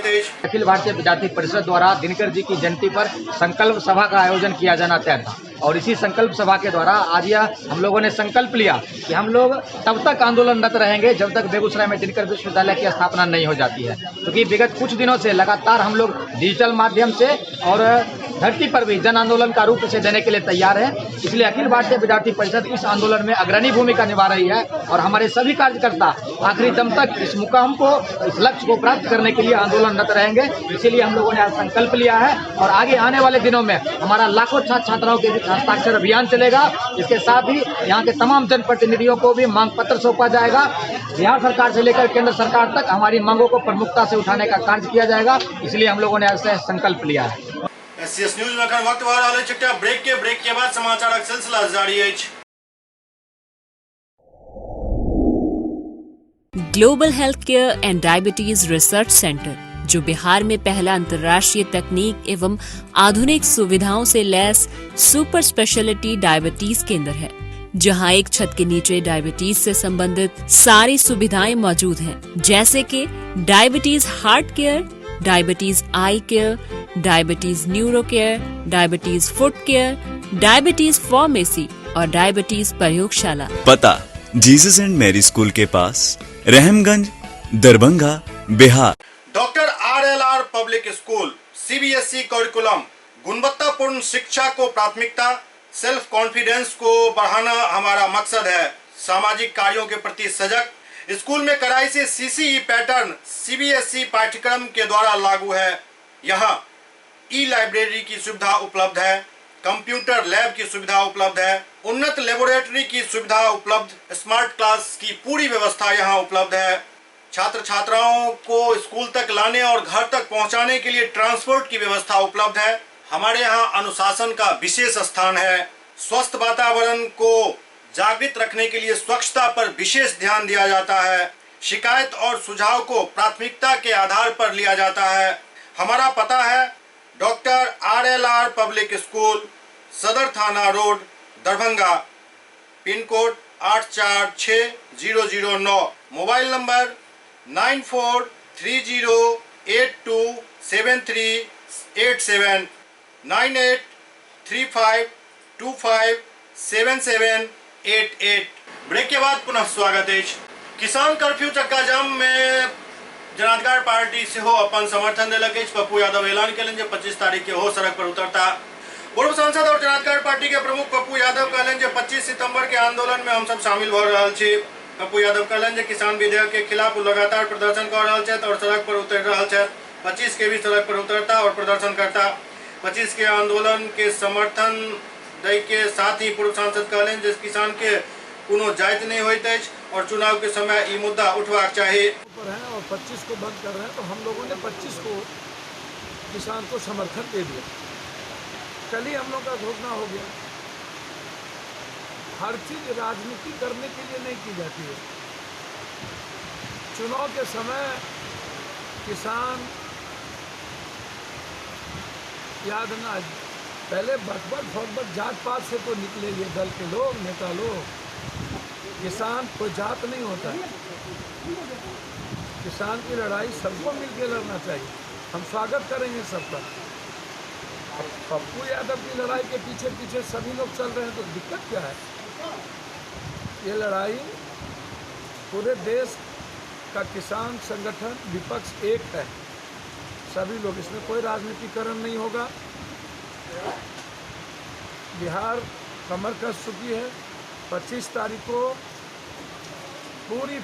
अखिल भारतीय विद्यार्थी परिषद द्वारा दिनकर जी की जयंती पर संकल्प सभा का आयोजन किया जाना तय था और इसी संकल्प सभा के द्वारा आज यह हम लोगों ने संकल्प लिया कि हम लोग तब तक आंदोलनरत रहेंगे जब तक बेगूसराय में दिनकर विश्वविद्यालय की स्थापना नहीं हो जाती है, क्योंकि विगत कुछ दिनों से लगातार हम लोग डिजिटल माध्यम से और धरती पर भी जन आंदोलन का रूप से देने के लिए तैयार है। इसलिए अखिल भारतीय विद्यार्थी परिषद इस आंदोलन में अग्रणी भूमिका निभा रही है और हमारे सभी कार्यकर्ता आखिरी दम तक इस मुकाम को, इस लक्ष्य को प्राप्त करने के लिए आंदोलनरत रहेंगे। इसीलिए हम लोगों ने आज संकल्प लिया है और आगे आने वाले दिनों में हमारा लाखों छात्र छात्राओं के बीच हस्ताक्षर अभियान चलेगा। इसके साथ ही यहाँ के तमाम जनप्रतिनिधियों को भी मांग पत्र सौंपा जाएगा। बिहार सरकार से लेकर केंद्र सरकार तक हमारी मांगों को प्रमुखता से उठाने का कार्य किया जाएगा। इसलिए हम लोगों ने आज से संकल्प लिया है। एससीएस न्यूज में अखन वक्त भऽ रहल अछि एकटा ब्रेक के बाद समाचारक सिलसिला जारी अछि। Global health care and diabetes research centre, जो बिहार में पहला अंतर्राष्ट्रीय तकनीक एवं आधुनिक सुविधाओं से लैस सुपर स्पेशलिटी डायबिटीज केंद्र है, जहां एक छत के नीचे डायबिटीज से संबंधित सारी सुविधाएं मौजूद हैं, जैसे कि diabetes heart care, diabetes eye care, diabetes neuro care, diabetes foot care, diabetes pharmacy और डायबिटीज प्रयोगशाला। पता जीसस एंड मैरी स्कूल के पास, Rahamganj, Darbhanga, Bihar. Doctor RLR public school CBSE curriculum, गुणवत्तापूर्ण शिक्षा को प्राथमिकता, सेल्फ कॉन्फिडेंस को बढ़ाना हमारा मकसद है। सामाजिक कार्यों के प्रति सजग। स्कूल में कड़ाई से CCE पैटर्न CBSE पाठ्यक्रम के द्वारा लागू है। यहाँ ई-लाइब्रेरी की सुविधा उपलब्ध है, कंप्यूटर लैब की सुविधा उपलब्ध है, उन्नत लेबोरेटरी की सुविधा उपलब्ध, स्मार्ट क्लास की पूरी व्यवस्था यहाँ उपलब्ध है। छात्र छात्राओं को स्कूल तक लाने और घर तक पहुँचाने के लिए ट्रांसपोर्ट की व्यवस्था उपलब्ध है। हमारे यहाँ अनुशासन का विशेष स्थान है। स्वस्थ वातावरण को जागृत रखने के लिए स्वच्छता पर विशेष ध्यान दिया जाता है। शिकायत और सुझाव को प्राथमिकता के आधार पर लिया जाता है। हमारा पता है डॉक्टर RLR पब्लिक स्कूल, सदर थाना road, Darbhanga, pin code 846009, mobile number 9430827387, 9835257788। Break के बाद पुनः स्वागत है। किसान कर्फ्यू चक्का जाम में जनाधिकार पार्टी से हो अपन समर्थन दिलक। पप्पू यादव ऐलान कलन जे 25 तारीख के हो सड़क पर उतरता। पूर्व सांसद और जनाधिकार पार्टी के प्रमुख पप्पू यादव कहलन जे 25 सितंबर के आंदोलन में हम सब शामिल भ रहल छी। पप्पू यादव कहलन जे किसान विधेयक के खिलाफ लगातार प्रदर्शन कर रहल छथि और सड़क पर उतर रहल छथि। 25 के भी सड़क पर उतरता और प्रदर्शन करता। 25 के आंदोलन के समर्थन दै के साथ ही पूर्व सांसद कहलन जे किसान के कोनो जायत नहीं होइत अछि और चुनाव के समय ये मुद्दा उठवाक चाहिए। और 25 को बंद कर रहे हैं, तो हम लोगों ने 25 को किसान को समर्थन दे दिया। कल ही हम लोग का घोषणा हो गया। हर चीज राजनीति करने के लिए नहीं की जाती है। चुनाव के समय किसान याद ना, पहले भगवत जात पात से तो निकले ये दल के लोग, नेता लोग। किसान कोई जात नहीं होता है। किसान की लड़ाई सबको मिलकर लड़ना चाहिए। हम स्वागत करेंगे सबका। पप्पू यादव की लड़ाई के पीछे पीछे सभी लोग चल रहे हैं, तो दिक्कत क्या है? ये लड़ाई पूरे देश का किसान संगठन विपक्ष एक है, सभी लोग, इसमें कोई राजनीतिकरण नहीं होगा। बिहार कमर कस चुकी है। 25 तारीख को पूरी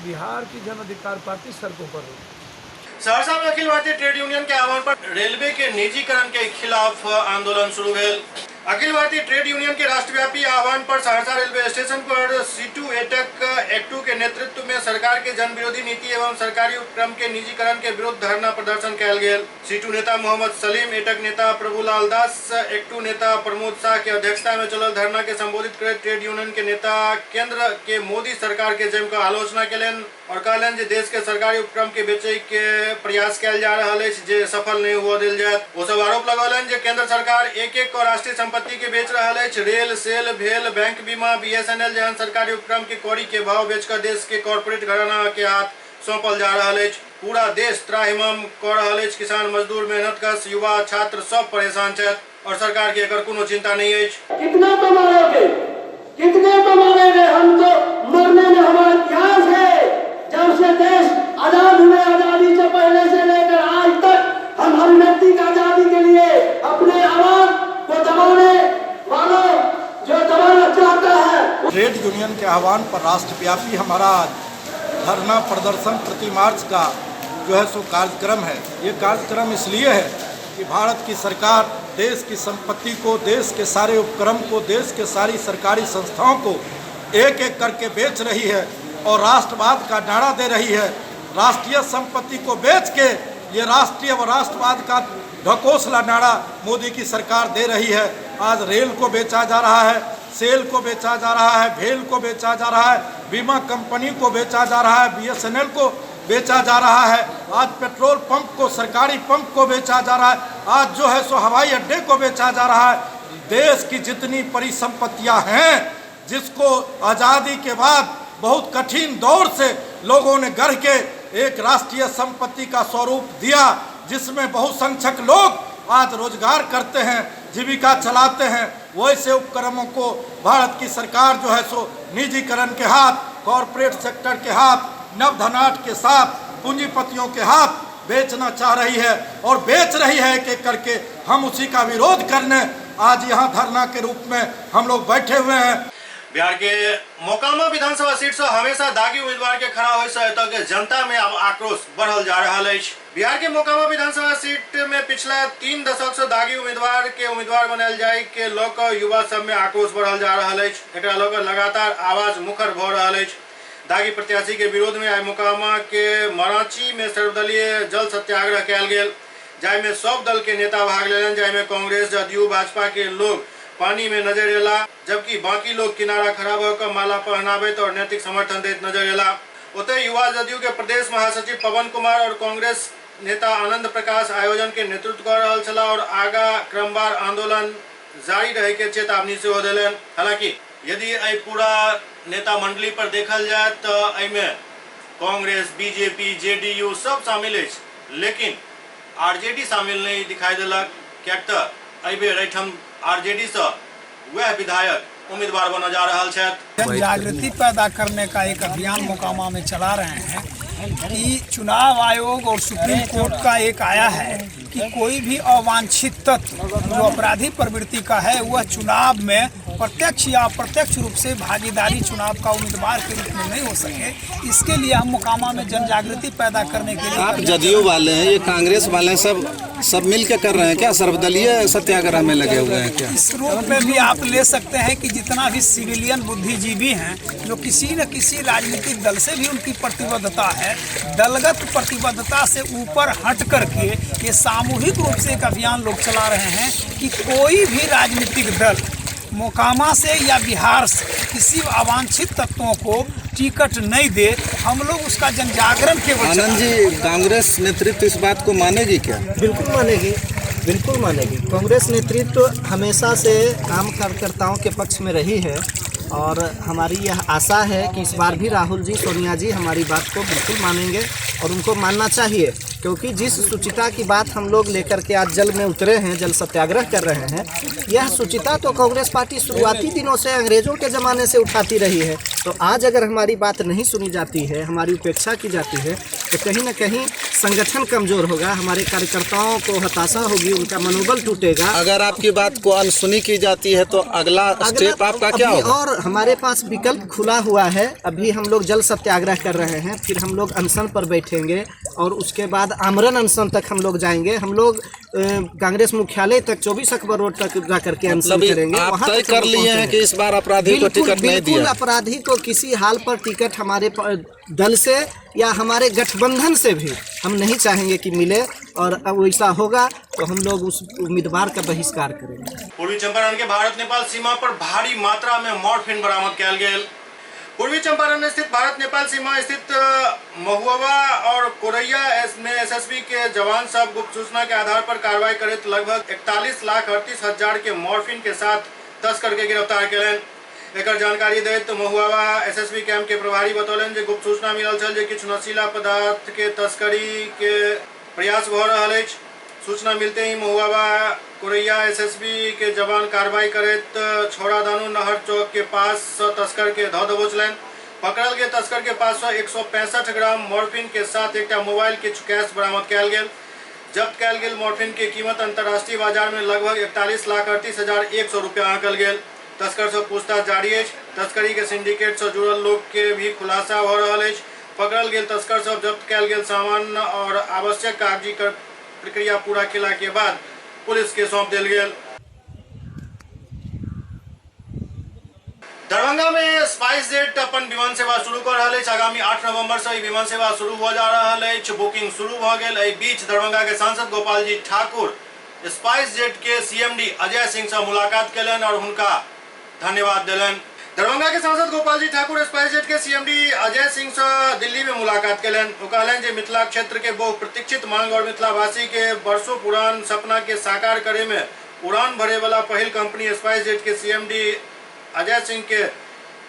बिहार की जन अधिकार पार्टी सड़कों पर होगी। सहरसा में अखिल भारतीय ट्रेड यूनियन के आह्वान पर रेलवे के निजीकरण के खिलाफ आंदोलन शुरू भेल। अखिल भारतीय ट्रेड यूनियन के राष्ट्रव्यापी आह्वान पर सहरसा रेलवे स्टेशन पर सीटू एटक एक्टू के नेतृत्व में सरकार के जन विरोधी नीति एवं सरकारी उपक्रम के निजीकरण के विरुद्ध धरना प्रदर्शन कयल गेल। सीटू नेता मोहम्मद सलीम, एटक नेता प्रभुलाल दास, एक्टू नेता प्रमोद शाह के अध्यक्षता में चलल धरना के संबोधित करैत ट्रेड यूनियन के नेता केंद्र के मोदी सरकार के जमकर आलोचना केलनि और कहलनि जे देश के सरकारी उपक्रम के बेचै के प्रयास कयल जा रहल अछि जे सफल नहीं हुआ देल जायत। ओ सब आरोप लगौलनि जे केंद्र सरकार एक राष्ट्रीय संपत्ति के बेच रहल अछि। रेल, सेल, भेल, बैंक बीमा, बीएसएनएल जहन सरकारी उपक्रम के कौड़ी के भाव बेचकर देश के कॉर्पोरेट घराना के हाथ सौंपल जा रहल अछि। पूरा देश त्राहिमाम कऽ रहल अछि। किसान, मजदूर, मेहनतकश, युवा, छात्र सब परेशान छथि और सरकार के एकर कोनो चिंता नहीं अछि। कितना तो मारोगे, कितने तो मारेंगे, हम तो मरने में हमारा इतिहास है। जब से देश आजाद हुए, आजादी से पहले से लेकर आज तक हम हर व्यक्ति की आजादी के लिए अपने आवाज को दबाने वालों जो दबाना चाहता है। ट्रेड यूनियन के आह्वान पर राष्ट्रव्यापी हमारा धरना प्रदर्शन प्रति मार्च का जो है सो कार्यक्रम है। ये कार्यक्रम इसलिए है कि भारत की सरकार देश की संपत्ति को, देश के सारे उपक्रम को, देश के सारी सरकारी संस्थाओं को एक एक करके बेच रही है और राष्ट्रवाद का नारा दे रही है। राष्ट्रीय संपत्ति को बेच के ये राष्ट्रीय व राष्ट्रवाद का ढकोसला नारा मोदी की सरकार दे रही है। आज रेल को बेचा जा रहा है, सेल को बेचा जा रहा है, भेल को बेचा जा रहा है, बीमा कंपनी को बेचा जा रहा है, बीएसएनएल को बेचा जा रहा है। आज पेट्रोल पंप को, सरकारी पंप को बेचा जा रहा है। आज जो है सो हवाई अड्डे को बेचा जा रहा है। देश की जितनी परिसंपत्तियां हैं, जिसको आज़ादी के बाद बहुत कठिन दौर से लोगों ने गढ़ के एक राष्ट्रीय संपत्ति का स्वरूप दिया, जिसमें बहुसंख्यक लोग आज रोजगार करते हैं, जीविका चलाते हैं, वैसे उपक्रमों को भारत की सरकार जो है सो निजीकरण के हाथ, कॉरपोरेट सेक्टर के हाथ, नवधनाट के साथ, पूंजीपतियों के हाथ बेचना चाह रही है और बेच रही है एक एक करके। हम उसी का विरोध करने आज यहाँ धरना के रूप में हम लोग बैठे हुए हैं। बिहार के मोकामा विधानसभा सीट से हमेशा दागी उम्मीदवार के खड़ा होय से एतऽ के जनता में अब आक्रोश बढ़ल जा रहल अछि। बिहार के मोकामा विधानसभा सीट में पिछला 3 दशक से दागी उम्मीदवार के उम्मीदवार बनायल जाय के लोक युवा सब में आक्रोश बढ़ल जा रहल अछि। एकरा लोक लगातार आवाज मुखर भऽ रहल अछि। दागी प्रत्याशी के विरोध में आइ मोकामा के मराची में सर्वदलीय जल सत्याग्रह कयल गेल, जाय में सब दल के नेता भाग लेलनि, जाय में कांग्रेस, जदयू, भाजपा के लोग पानी में नजर एला, जबकि बाकी लोग किनारा खड़ा होकर माला पहनाबैत और नैतिक समर्थन दैत नजर एला। ओतहि युवा जदयू के प्रदेश महासचिव पवन कुमार और कांग्रेस नेता आनंद प्रकाश आयोजन के नेतृत्व कर रहल छलाह और आगा क्रमवार आंदोलन जारी रहे के चेतावनी सेहो देलनि। हालांकि यदि एहि पूरा नेता मंडली पर देखल जाए तो एहिमे कांग्रेस, बीजेपी, जेडीयू सब शामिल अछि, लेकिन आरजेडी शामिल नहीं दिखाई देलक। कियाक तऽ एहि बेर एहिठाम आरजेडी से वह विधायक उम्मीदवार बना जा रहा है। जन जागृति पैदा करने का एक अभियान मोकामा में चला रहे हैं कि चुनाव आयोग और सुप्रीम कोर्ट का एक आया है कि कोई भी अवांछित तत्व जो अपराधी प्रवृत्ति का है वह चुनाव में प्रत्यक्ष या अप्रत्यक्ष रूप से भागीदारी चुनाव का उम्मीदवार के रूप में नहीं हो सके। इसके लिए हम मोकामा में जन जागृति पैदा करने के लिए आप जदयू वाले हैं, ये कांग्रेस वाले हैं, सब मिल के कर रहे हैं क्या? सर्वदलीय सत्याग्रह में लगे हुए हैं क्या? इस रूप में भी आप ले सकते हैं कि जितना भी सिविलियन बुद्धिजीवी हैं जो किसी न किसी राजनीतिक दल से भी उनकी प्रतिबद्धता है, दलगत प्रतिबद्धता से ऊपर हट करके ये सामूहिक रूप से एक अभियान लोग चला रहे हैं कि कोई भी राजनीतिक दल मोकामा से या बिहार से किसी अवांछित तत्वों को टिकट नहीं दे। हम लोग उसका जन जागरण के वजह। आनंद जी, कांग्रेस नेतृत्व इस बात को मानेगी क्या? बिल्कुल मानेगी, बिल्कुल मानेगी। कांग्रेस नेतृत्व हमेशा से आम कार्यकर्ताओं के पक्ष में रही है और हमारी यह आशा है कि इस बार भी राहुल जी, सोनिया जी हमारी बात को बिल्कुल मानेंगे और उनको मानना चाहिए, क्योंकि जिस शुचिता की बात हम लोग लेकर के आज जल में उतरे हैं, जल सत्याग्रह कर रहे हैं, यह शुचिता तो कांग्रेस पार्टी शुरुआती दिनों से अंग्रेजों के ज़माने से उठाती रही है। तो आज अगर हमारी बात नहीं सुनी जाती है, हमारी उपेक्षा की जाती है, तो कहीं ना कहीं संगठन कमज़ोर होगा, हमारे कार्यकर्ताओं को हताशा होगी, उनका मनोबल टूटेगा। अगर आपकी बात को अनसुनी की जाती है तो अगला स्टेप आपका क्या होगा? और हमारे पास विकल्प खुला हुआ है। अभी हम लोग जल सत्याग्रह कर रहे हैं, फिर हम लोग अनशन पर बैठेंगे और उसके बाद आमरण अनशन तक हम लोग जाएंगे। हम लोग कांग्रेस मुख्यालय तक 24 अक्टूबर रोड तक जा करके अनशन करेंगे। आप तय कर लिए हैं कि इस बार अपराधी को टिकट नहीं दिया? बिल्कुल, अपराधी को किसी हाल पर टिकट हमारे दल से या हमारे गठबंधन से भी हम नहीं चाहेंगे कि मिले, और अब ऐसा होगा तो हम लोग उस उम्मीदवार का बहिष्कार करेंगे। पूर्वी चंपारण के भारत नेपाल सीमा पर भारी मात्रा में मॉर्फिन बरामद किया गया। पूर्वी चंपारण स्थित भारत नेपाल सीमा स्थित महुआ और कोरैया में एसएसबी के जवान सब गुप्त सूचना के आधार पर कार्रवाई करे लगभग 41,38,000 के मॉर्फिन के साथ तस्कर के गिरफ्तार करें। एक जानकारी दैत महुआ एसएसबी कैंप के प्रभारी बतौलन जे गुप्त सूचना मिलल छल जे किछु नशीला पदार्थ के तस्करी के प्रयास भ रहल अछि। सूचना मिलते ही महुआ कोरैया एसएसबी के जवान कार्रवाई करैत छौड़ादानू नहर चौक के पास तस्कर के धऽ दबोचलनि। पकड़ल गेल तस्कर के पास 165 ग्राम मॉर्फिन के साथ एक मोबाइल के कैश बरामद कयल गेल। जब्त कयल गेल मॉर्फिन के कीमत अंतर्राष्ट्रीय बाजार में लगभग 41,38,100 रुपया आंकल गेल। तस्कर से पूछताछ जारी है। तस्करी के सिंडिकेट से जुड़ल लोग के भी खुलासा हो रहा है। पकड़ल गेल तस्कर सब जब्त कयल गेल सामान और आवश्यक कागजी प्रक्रिया पूरा केला के बाद पुलिस के सौंप दिल गेल। दरभंगा में स्पाइस जेट अपन विमान सेवा शुरू कर रहा है। आगामी 8 नवंबर से विमान सेवा शुरू हो जा रहा है। बुकिंग शुरू हो गई। बीच दरभंगा के सांसद गोपाल जी ठाकुर स्पाइस जेट के सीएमडी अजय सिंह से मुलाकात कलन और उनका धन्यवाद दिलन। दरभंगा के सांसद गोपाल जी ठाकुर स्पाइस जेट के सीएमडी अजय सिंह से दिल्ली में मुलाकात कलन। वो कहलन जे मिथिला क्षेत्र के बहु प्रतीक्षित मांग और मिथिलावासी के वर्षों पुरान सपना के साकार करे में उड़ान भरे वाला पहल कंपनी स्पाइस जेट के सीएमडी अजय सिंह के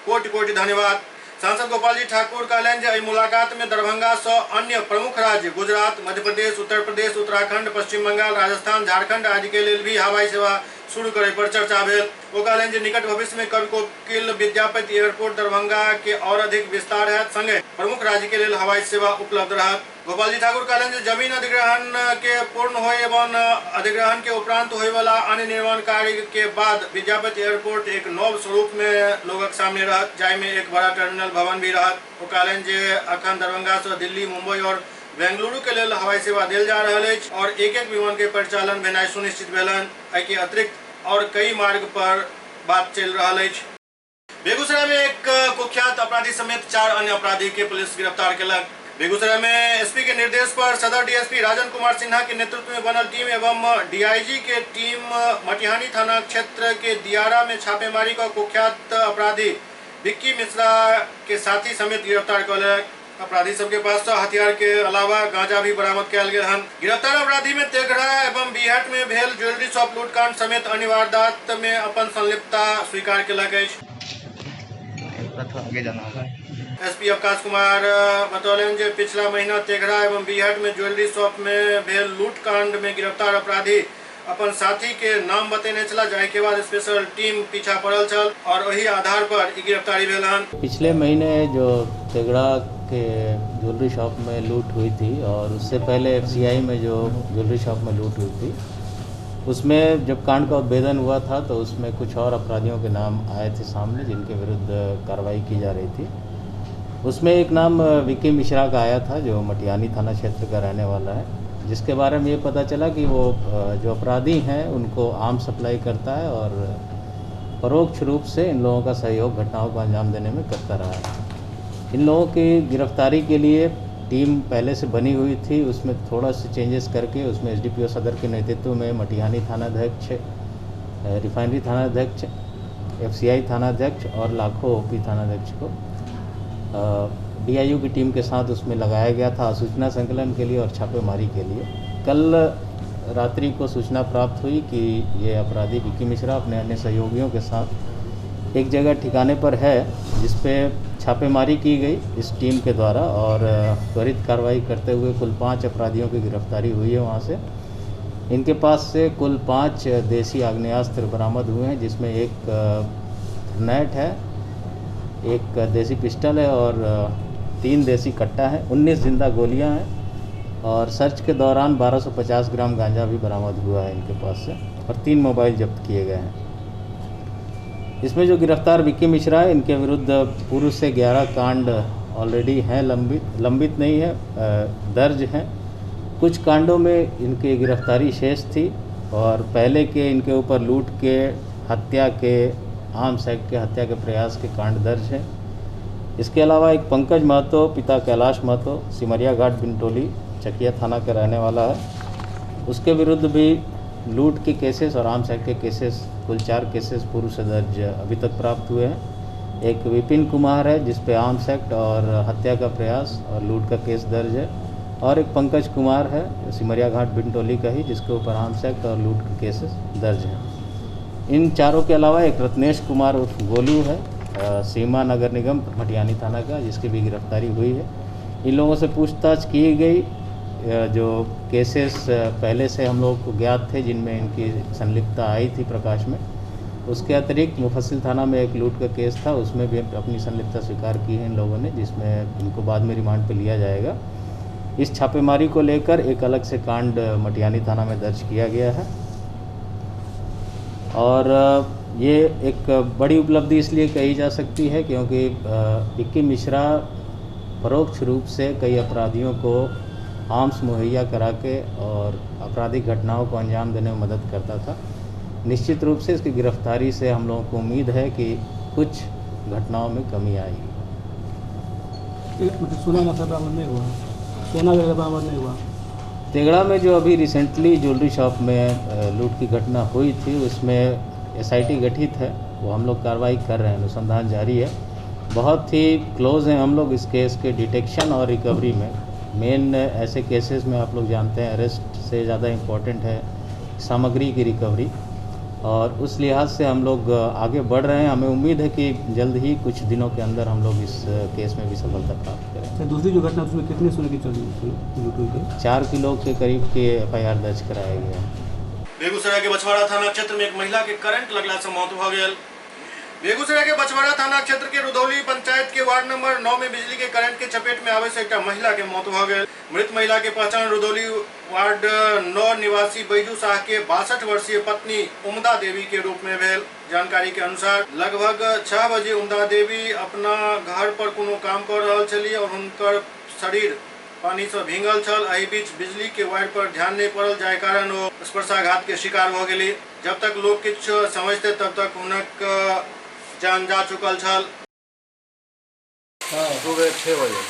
कोटि कोटि धन्यवाद। सांसद गोपाल जी ठाकुर कहलन जे मुलाकात में दरभंगा से अन्य प्रमुख राज्य गुजरात, मध्य प्रदेश, उत्तर प्रदेश, उत्तराखंड, पश्चिम बंगाल, राजस्थान, झारखंड आदि के लिए भी हवाई सेवा शुरू करे पर चर्चा भेल। वो कहलन जे निकट भविष्य में कवि कोकिल विद्यापति एयरपोर्ट दरभंगा के और अधिक विस्तार है, संगे प्रमुख राज्य के लिए हवाई सेवा उपलब्ध रहत। गोपाल जी ठाकुर कहलन जे जमीन अधिग्रहण के पूर्ण होए एवं अधिग्रहण के उपरांत होए वाला अन्य निर्माण कार्य के बाद विद्यापति एयरपोर्ट एक नव स्वरूप में लोगक सामने रहत, जाय में एक बड़ा टर्मिनल भवन भी रहत। वो कहलन जे अखन दरभंगा से दिल्ली, मुंबई और बेंगलुरु के लिए हवाई सेवा दिल जा रहा है और एक विमान के परिचालन भेनाई सुनिश्चित भेलन। के अतिरिक्त और कई मार्ग पर बात चल रहा है। बेगूसराय में एक कुख्यात अपराधी समेत 4 अन्य अपराधी के पुलिस गिरफ्तार कलक। बेगूसराय में एसपी के निर्देश पर सदर डीएसपी राजन कुमार सिन्हा के नेतृत्व में बनल टीम एवं डीआईजी के टीम मटिहानी थाना क्षेत्र के दियारा में छापेमारी का कुख्यात अपराधी विक्की मिश्रा के साथी समेत गिरफ्तार कर। अपराधी सबके पास तो हथियार के अलावा गांजा भी बरामद किया गया है। गिरफ्तार अपराधी में तेघड़ा एवं बिहाट में भेल ज्वेलरी शॉप लूटकांड समेत अन्य वारदात में अपन संलिप्तता स्वीकार कयलक अछि। एसपी अवकाश कुमार बतौलन जे पिछला महीना तेघड़ा एवं बिहाट में ज्वेलरी शॉप में भेल लूटकांड में गिरफ्तार अपराधी अपन साथी के नाम बतेने चला, जाय के बाद स्पेशल टीम पीछा पड़ल छल और वही आधार पर गिरफ्तारी भेल हन। पिछले महीने जो तेघड़ा के ज्वेलरी शॉप में लूट हुई थी और उससे पहले एफसीआई में जो ज्वेलरी शॉप में लूट हुई थी, उसमें जब कांड का उद्भेदन हुआ था तो उसमें कुछ और अपराधियों के नाम आए थे सामने जिनके विरुद्ध कार्रवाई की जा रही थी। उसमें एक नाम विक्की मिश्रा का आया था जो मटिहानी थाना क्षेत्र का रहने वाला है, जिसके बारे में ये पता चला कि वो जो अपराधी हैं उनको आर्म सप्लाई करता है और परोक्ष रूप से इन लोगों का सहयोग घटनाओं को अंजाम देने में करता रहा है। इन लोगों की गिरफ्तारी के लिए टीम पहले से बनी हुई थी, उसमें थोड़ा सा चेंजेस करके उसमें एसडीपीओ सदर के नेतृत्व में मटिहानी थानाध्यक्ष, रिफाइनरी थानाध्यक्ष, एफसीआई थानाध्यक्ष और लाखों ओपी थानाध्यक्ष को डीआईयू की टीम के साथ उसमें लगाया गया था सूचना संकलन के लिए और छापेमारी के लिए। कल रात्रि को सूचना प्राप्त हुई कि ये अपराधी विक्की मिश्रा अपने अन्य सहयोगियों के साथ एक जगह ठिकाने पर है जिस पे छापेमारी की गई इस टीम के द्वारा और त्वरित कार्रवाई करते हुए कुल 5 अपराधियों की गिरफ्तारी हुई है वहाँ से। इनके पास से कुल 5 देसी आग्नेयास्त्र बरामद हुए हैं, जिसमें एक नेट है, एक देसी पिस्टल है और 3 देसी कट्टा है, 19 जिंदा गोलियां हैं और सर्च के दौरान 1250 ग्राम गांजा भी बरामद हुआ है इनके पास से और 3 मोबाइल जब्त किए गए हैं। इसमें जो गिरफ्तार विक्की मिश्रा है, इनके विरुद्ध पूर्व से 11 कांड ऑलरेडी हैं, लंबित नहीं है, दर्ज हैं। कुछ कांडों में इनकी गिरफ्तारी शेष थी और पहले के इनके ऊपर लूट के, हत्या के, आर्म्स एक्ट के हत्या के प्रयास के कांड दर्ज हैं। इसके अलावा एक पंकज महतो, पिता कैलाश महतो, सिमरिया घाट बिनटोली चकिया थाना का रहने वाला है, उसके विरुद्ध भी लूट के केसेस और आर्म्स एक्ट के केसेस कुल 4 केसेस पूर्व से दर्ज अभी तक प्राप्त हुए हैं। एक विपिन कुमार है जिस पे आर्म्स एक्ट और हत्या का प्रयास और लूट का केस दर्ज है और एक पंकज कुमार है सिमरिया घाट बिनटोली का ही, जिसके ऊपर आर्म्स एक्ट और लूट के केसेस दर्ज हैं। इन चारों के अलावा एक रत्नेश कुमार उर्फ गोलू है, सीमा नगर निगम मटियानी थाना का, जिसकी भी गिरफ्तारी हुई है। इन लोगों से पूछताछ की गई, जो केसेस पहले से हम लोग को ज्ञात थे जिनमें इनकी संलिप्तता आई थी प्रकाश में, उसके अतिरिक्त मुफस्सिल थाना में एक लूट का केस था, उसमें भी अपनी संलिप्तता स्वीकार की है इन लोगों ने, जिसमें इनको बाद में रिमांड पर लिया जाएगा। इस छापेमारी को लेकर एक अलग से कांड मटियानी थाना में दर्ज किया गया है और ये एक बड़ी उपलब्धि इसलिए कही जा सकती है क्योंकि विक्की मिश्रा परोक्ष रूप से कई अपराधियों को आर्म्स मुहैया करा के और आपराधिक घटनाओं को अंजाम देने में मदद करता था। निश्चित रूप से इसकी गिरफ्तारी से हम लोगों को उम्मीद है कि कुछ घटनाओं में कमी आएगी। सोना मतलब बरामद नहीं हुआ, सोना वगैरह बरामद नहीं हुआ। तेगड़ा में जो अभी रिसेंटली ज्वेलरी शॉप में लूट की घटना हुई थी, उसमें SIT गठित है, वो हम लोग कार्रवाई कर रहे हैं, अनुसंधान जारी है। बहुत ही क्लोज हैं हम लोग इस केस के डिटेक्शन और रिकवरी में। मेन ऐसे केसेस में आप लोग जानते हैं अरेस्ट से ज़्यादा इम्पोर्टेंट है सामग्री की रिकवरी, और उस लिहाज से हम लोग आगे बढ़ रहे हैं। हमें उम्मीद है कि जल्द ही कुछ दिनों के अंदर हम लोग इस केस में भी सफलता प्राप्त करें। दूसरी जो घटना उसमें कितने सोने की चली? 4 किलो के करीब के FIR दर्ज कराया गया है। बेगूसराय के बछवाड़ा थाना क्षेत्र में एक महिला के करंट लगला से मौत भ गई। बेगूसराय के बछवाड़ा थाना क्षेत्र के रुदौली पंचायत के वार्ड नंबर 9 में बिजली के करंट के चपेट में आवे से एक महिला के मौत भ गई। मृत महिला के पहचान रुदौली वार्ड 9 निवासी बैजू शाह के 62 वर्षीय पत्नी उमदा देवी के रूप में भेल। जानकारी के अनुसार लगभग 6 बजे उमदा देवी अपना घर पर कोनो काम कर रहल छली और उनकर शरीर पानी से भींगल छल। एहि बीच बिजली के वायर पर ध्यान नहीं पड़ल, जाय कारण वो स्पर्शाघात के शिकार भ गेली। जब तक लोग किछ समझते तब तक उनक जान जा चुकल छल। सुबह 6 बजे।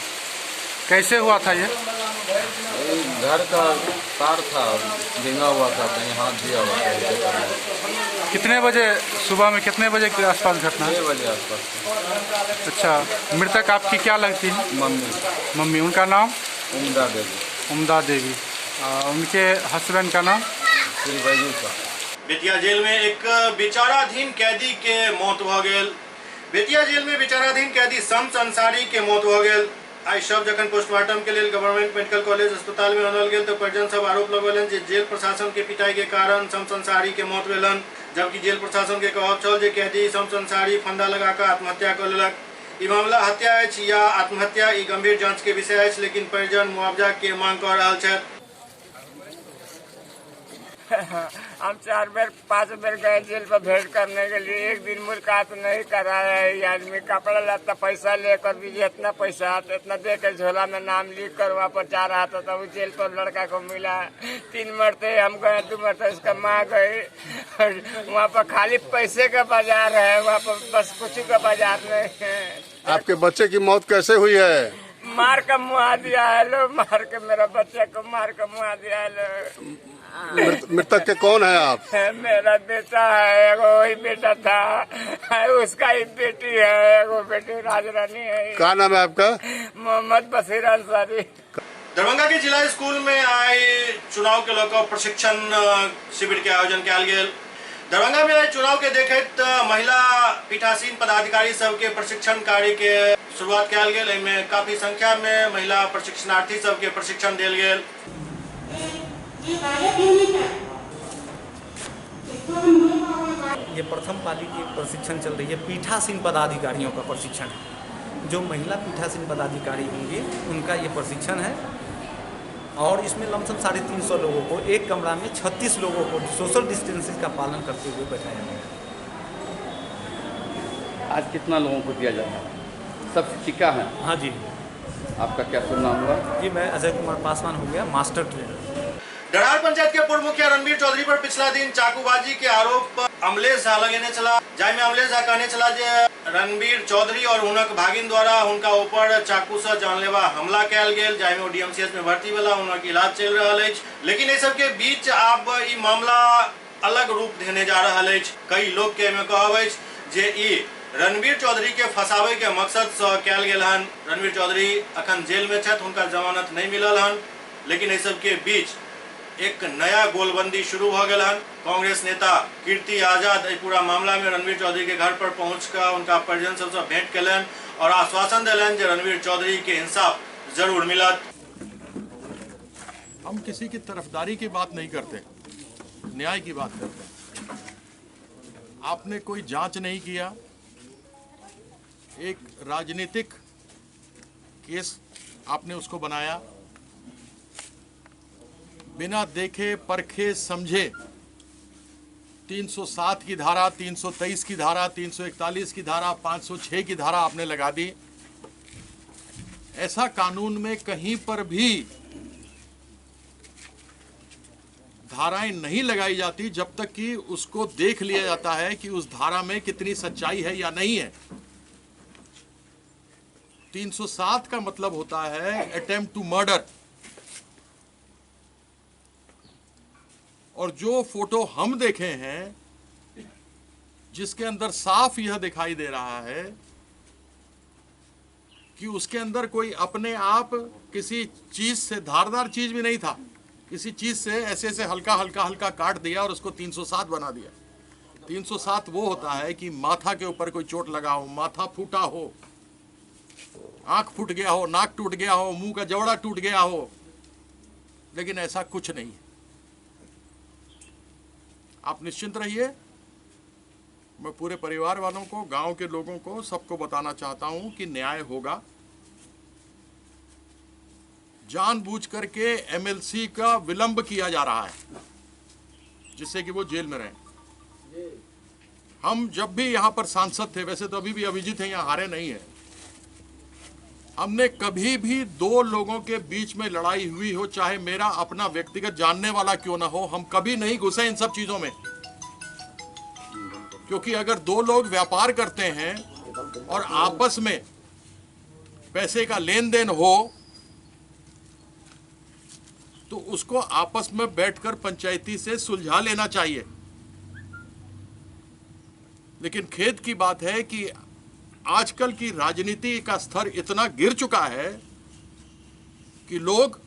कैसे हुआ था ये? घर का तार था, भींगा हुआ था, कहीं हाथ दिया हुआ था। कितने बजे सुबह में, कितने बजे के आसपास घटना? 6 बजे आसपास। अच्छा, मृतक आपकी क्या लगती है? मम्मी। उनका नाम? उमदा देवी। उनके हस्बैंड का नाम? श्री बैजू शाह। बेतिया जेल में एक विचाराधीन कैदी के मौत भ गेल। बेतिया जेल में विचाराधीन कैदी शम्स अंसारी के मौत भ गेल। आई शव जखन पोस्टमार्टम के लिए गवर्नमेंट मेडिकल कॉलेज अस्पताल में आनल गेल तो परिजन सब आरोप लगौलन जे जेल प्रशासन के पिटाई के कारण शम्स अंसारी के मौत भेलन, जबकि जेल प्रशासन के कहब छल जे कैदी शम्स अंसारी फंदा लगाकर आत्महत्या कर लेलक। ई मामला हत्या अछि या आत्महत्या, ई गंभीर जांच के विषय अछि, लेकिन परिजन मुआवजा के मांग कर रहल छथि। हम 4 बेर 5 बेर गए जेल पर भेंट करने के लिए, एक दिन मुलाकात नहीं कराया है। ये आदमी कपड़ा लत्ता पैसा लेकर भी इतना पैसा इतना दे कर झोला में नाम लिख कर वहाँ पर जा रहा था, तब जेल पर लड़का को मिला। 3 मरते हम गए, 2 मरते उसका माँ गई। वहाँ पर खाली पैसे का बाजार है, वहाँ पर बस कुछ का बाजार नहीं है। आपके बच्चे की मौत कैसे हुई है? मार का मुआ दिया है लो, मार के मेरा बच्चे को मार का मुआ दिया है लो। मृतक के कौन है आप? मेरा बेटा है, एगो वही बेटा था, उसका ही बेटी है, एगो बेटी राजरानी है। क्या नाम है आपका? मोहम्मद बशीर अंसारी। दरभंगा के जिला स्कूल में आए चुनाव के लेकर प्रशिक्षण शिविर के आयोजन कयल गेल। दरभंगा में आए चुनाव के देखते महिला पीठासीन पदाधिकारी सबके प्रशिक्षण कार्य के शुरुआत किया गया। इनमें काफी संख्या में महिला प्रशिक्षणार्थी सबके प्रशिक्षण दिया गया। ये प्रथम पाली की प्रशिक्षण चल रही है, पीठासीन पदाधिकारियों का प्रशिक्षण है। जो महिला पीठासीन पदाधिकारी होंगी उनका ये प्रशिक्षण है और इसमें लमसम 350 लोगों को एक कमरा में 36 लोगों को सोशल डिस्टेंसिंग का पालन करते हुए बैठाया गया। आज कितना लोगों को दिया जाता है? सब शिक्षिका हैं? हाँ जी। आपका क्या शुभ नाम हुआ? जी मैं अजय कुमार पासवान हो गया, मास्टर ट्रेनर। डढ़ार पंचायत के पूर्व मुखिया रणबीर चौधरी पर पिछला दिन चाकूबाजी के आरोप अमलेश झा लगेने चला। जाय में अमलेश झा कहने चला जे रणबीर चौधरी और हुनक भागिन द्वारा उनका ऊपर चाकू से जानलेवा हमला कैल गेल, जाय में डीएमसीएच में भर्ती वाला उनका इलाज चल रहा है। लेकिन इस सब के बीच अब ई मामला अलग रूप देने जा रहा है। कई लोग के में कहब जे ई रणबीर चौधरी के फंसावे के मकसद से कैल गेल हन। रणबीर चौधरी अखन जेल में छथि, उनका जमानत नहीं मिलल हन। लेकिन इस सब के बीच एक नया गोलबंदी शुरू हो गया। कांग्रेस नेता कीर्ति आजाद पूरा मामला में रणबीर चौधरी के घर पर पहुंचकर उनका परिजन सबसे भेंट कलन और आश्वासन दिलन जे रणबीर चौधरी के इंसाफ जरूर मिलत। हम किसी की तरफदारी की बात नहीं करते, न्याय की बात करते हैं। आपने कोई जांच नहीं किया, एक राजनीतिक केस आपने उसको बनाया, बिना देखे परखे समझे 307 की धारा, 323 की धारा, 341 की धारा, 506 की धारा आपने लगा दी। ऐसा कानून में कहीं पर भी धाराएं नहीं लगाई जाती जब तक कि उसको देख लिया जाता है कि उस धारा में कितनी सच्चाई है या नहीं है। 307 का मतलब होता है अटेम्प्ट टू मर्डर। और जो फोटो हम देखे हैं जिसके अंदर साफ यह दिखाई दे रहा है कि उसके अंदर कोई अपने आप किसी चीज से, धारदार चीज भी नहीं था, किसी चीज से ऐसे ऐसे हल्का हल्का हल्का काट दिया और उसको 307 बना दिया। 307 वो होता है कि माथा के ऊपर कोई चोट लगा हो, माथा फूटा हो, आंख फूट गया हो, नाक टूट गया हो, मुंह का जबड़ा टूट गया हो, लेकिन ऐसा कुछ नहीं। आप निश्चिंत रहिए। मैं पूरे परिवार वालों को, गांव के लोगों को, सबको बताना चाहता हूं कि न्याय होगा। जानबूझ करके एमएलसी का विलंब किया जा रहा है जिससे कि वो जेल में रहे। हम जब भी यहां पर सांसद थे, वैसे तो अभी भी अभिजीत हैं, यहां हारे नहीं है, हमने कभी भी दो लोगों के बीच में लड़ाई हुई हो, चाहे मेरा अपना व्यक्तिगत जानने वाला क्यों ना हो, हम कभी नहीं घुसे इन सब चीजों में। क्योंकि अगर दो लोग व्यापार करते हैं और आपस में पैसे का लेन देन हो तो उसको आपस में बैठकर पंचायती से सुलझा लेना चाहिए। लेकिन खेद की बात है कि आजकल की राजनीति का स्तर इतना गिर चुका है कि लोग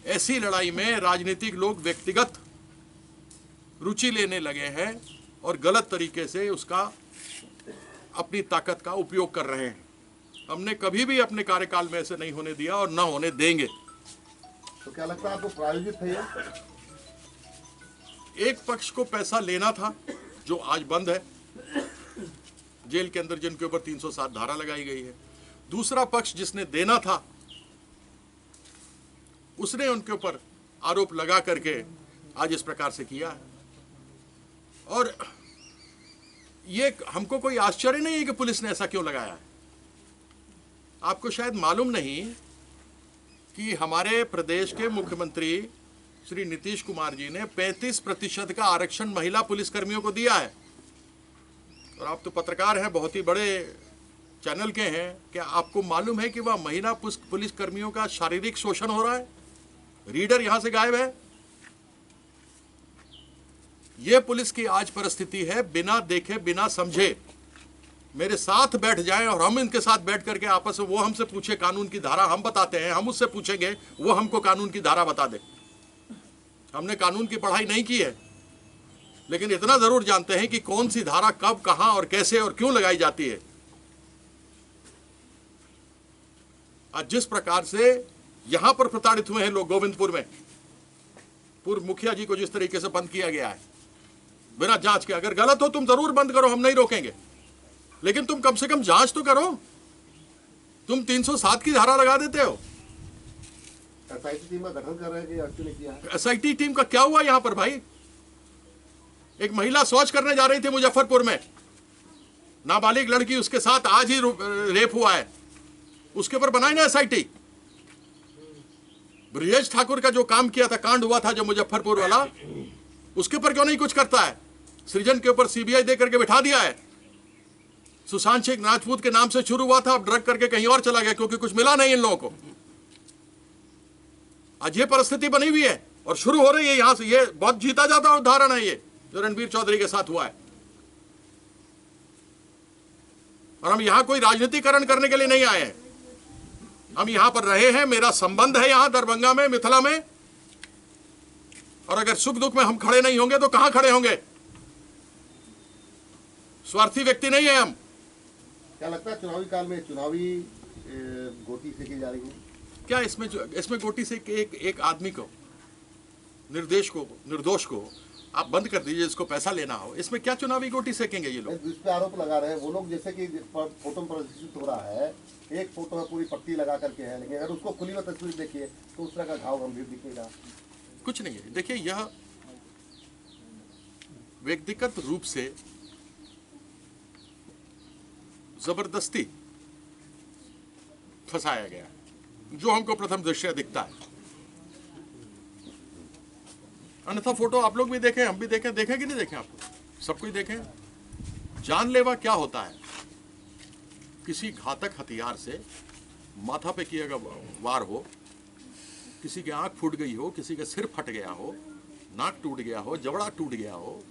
ऐसी लड़ाई में, राजनीतिक लोग व्यक्तिगत रुचि लेने लगे हैं और गलत तरीके से उसका, अपनी ताकत का उपयोग कर रहे हैं। हमने कभी भी अपने कार्यकाल में ऐसे नहीं होने दिया और न होने देंगे। तो क्या लगता है आपको प्रायोजित है? एक पक्ष को पैसा लेना था जो आज बंद है जेल के अंदर, जिनके ऊपर 307 धारा लगाई गई है। दूसरा पक्ष जिसने देना था उसने उनके ऊपर आरोप लगा करके आज इस प्रकार से किया है। और ये हमको कोई आश्चर्य नहीं है कि पुलिस ने ऐसा क्यों लगाया है। आपको शायद मालूम नहीं कि हमारे प्रदेश के मुख्यमंत्री श्री नीतीश कुमार जी ने 35% का आरक्षण महिला पुलिसकर्मियों को दिया है। और आप तो पत्रकार हैं, बहुत ही बड़े चैनल के हैं, क्या आपको मालूम है कि वह महिला पुलिसकर्मियों का शारीरिक शोषण हो रहा है? रीडर यहां से गायब है। यह पुलिस की आज परिस्थिति है। बिना देखे, बिना समझे मेरे साथ बैठ जाएं और हम इनके साथ बैठ करके आपस में, वो हमसे पूछे कानून की धारा, हम बताते हैं, हम उससे पूछेंगे, वो हमको कानून की धारा बता दे। हमने कानून की पढ़ाई नहीं की है, लेकिन इतना जरूर जानते हैं कि कौन सी धारा कब, कहां और कैसे और क्यों लगाई जाती है। आज जिस प्रकार से यहां पर प्रताड़ित हुए हैं लोग, गोविंदपुर में पूर्व मुखिया जी को जिस तरीके से बंद किया गया है बिना जांच के। अगर गलत हो तुम जरूर बंद करो, हम नहीं रोकेंगे, लेकिन तुम कम से कम जांच तो करो। तुम 307 की धारा लगा देते हो। एसआईटी टीम का गठन कर रहे हैं कि एक्चुअली किया है? एसआईटी टीम का क्या हुआ यहां पर भाई? एक महिला शौच करने जा रही थी मुजफ्फरपुर में, नाबालिग लड़की, उसके साथ आज ही रेप हुआ है, उसके ऊपर बनाई ना एसआईटी। ब्रजेश ठाकुर का जो काम किया था, कांड हुआ था जो मुजफ्फरपुर वाला, उसके ऊपर क्यों नहीं कुछ करता है? सृजन के ऊपर सीबीआई दे करके बिठा दिया है। सुशांत सिंह राजपूत के नाम से शुरू हुआ था, अब ड्रग करके कहीं और चला गया क्योंकि कुछ मिला नहीं इन लोगों को। आज ये परिस्थिति बनी हुई है और शुरू हो रही है यहां से। ये बहुत जीता जाता उदाहरण है ये जो रणबीर चौधरी के साथ हुआ है। और हम यहां कोई राजनीतिकरण करने के लिए नहीं आए हैं, हम यहां पर रहे हैं। मेरा संबंध है यहां दरभंगा में, मिथिला में, और अगर सुख दुख में हम खड़े नहीं होंगे तो कहां खड़े होंगे? स्वार्थी व्यक्ति नहीं है हम। क्या लगता है चुनावी काल में चुनावी गोटी फेंकी जा रही है? क्या इसमें गोटी से एक आदमी को, निर्दोष को आप बंद कर दीजिए, इसको पैसा लेना हो, इसमें क्या चुनावी गोटी सेकेंगे ये लोग? जिस पे आरोप लगा रहे हैं वो लोग, जैसे कि फोटो में प्रदर्शित हो रहा है, एक फोटो में पूरी पट्टी लगा करके है, लेकिन अगर उसको खुली हुई तस्वीर देखिए तो उस तरह का घाव गंभीर दिखेगा। कुछ नहीं है। देखिए, यह व्यक्तिगत रूप से जबरदस्ती फंसाया गया, जो हमको प्रथम दृष्टया दिखता है। अन्यथा फोटो आप लोग भी देखें, हम भी देखें कि नहीं देखें? आप सब कुछ देखें। जानलेवा क्या होता है? किसी घातक हथियार से माथा पे किया गया वार हो, किसी की आंख फूट गई हो, किसी का सिर फट गया हो, नाक टूट गया हो, जबड़ा टूट गया हो,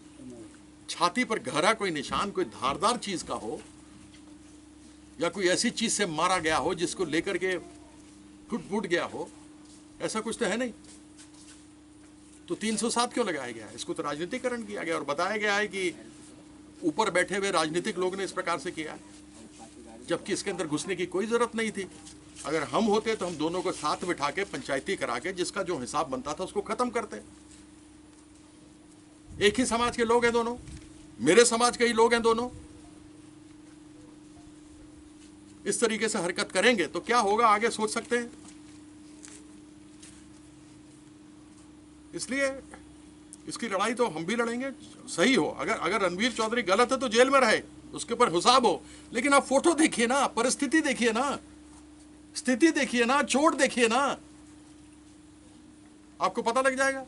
छाती पर गहरा कोई निशान, कोई धारदार चीज का हो, या कोई ऐसी चीज से मारा गया हो जिसको लेकर के फूट गया हो, ऐसा कुछ तो है नहीं। तो 307 क्यों लगाया गया है? इसको तो राजनीतिकरण किया गया और बताया गया है कि ऊपर बैठे हुए राजनीतिक लोग ने इस प्रकार से किया, जबकि इसके अंदर घुसने की कोई जरूरत नहीं थी। अगर हम होते तो हम दोनों को साथ बिठा के पंचायती करा के जिसका जो हिसाब बनता था उसको खत्म करते। एक ही समाज के लोग हैं दोनों, मेरे समाज के ही लोग हैं दोनों। इस तरीके से हरकत करेंगे तो क्या होगा आगे सोच सकते हैं। इसलिए इसकी लड़ाई तो हम भी लड़ेंगे, सही हो। अगर रणबीर चौधरी गलत है तो जेल में रहे, उसके ऊपर हिसाब हो, लेकिन आप फोटो देखिए ना, परिस्थिति देखिए ना, स्थिति देखिए ना, चोट देखिए ना, आपको पता लग जाएगा।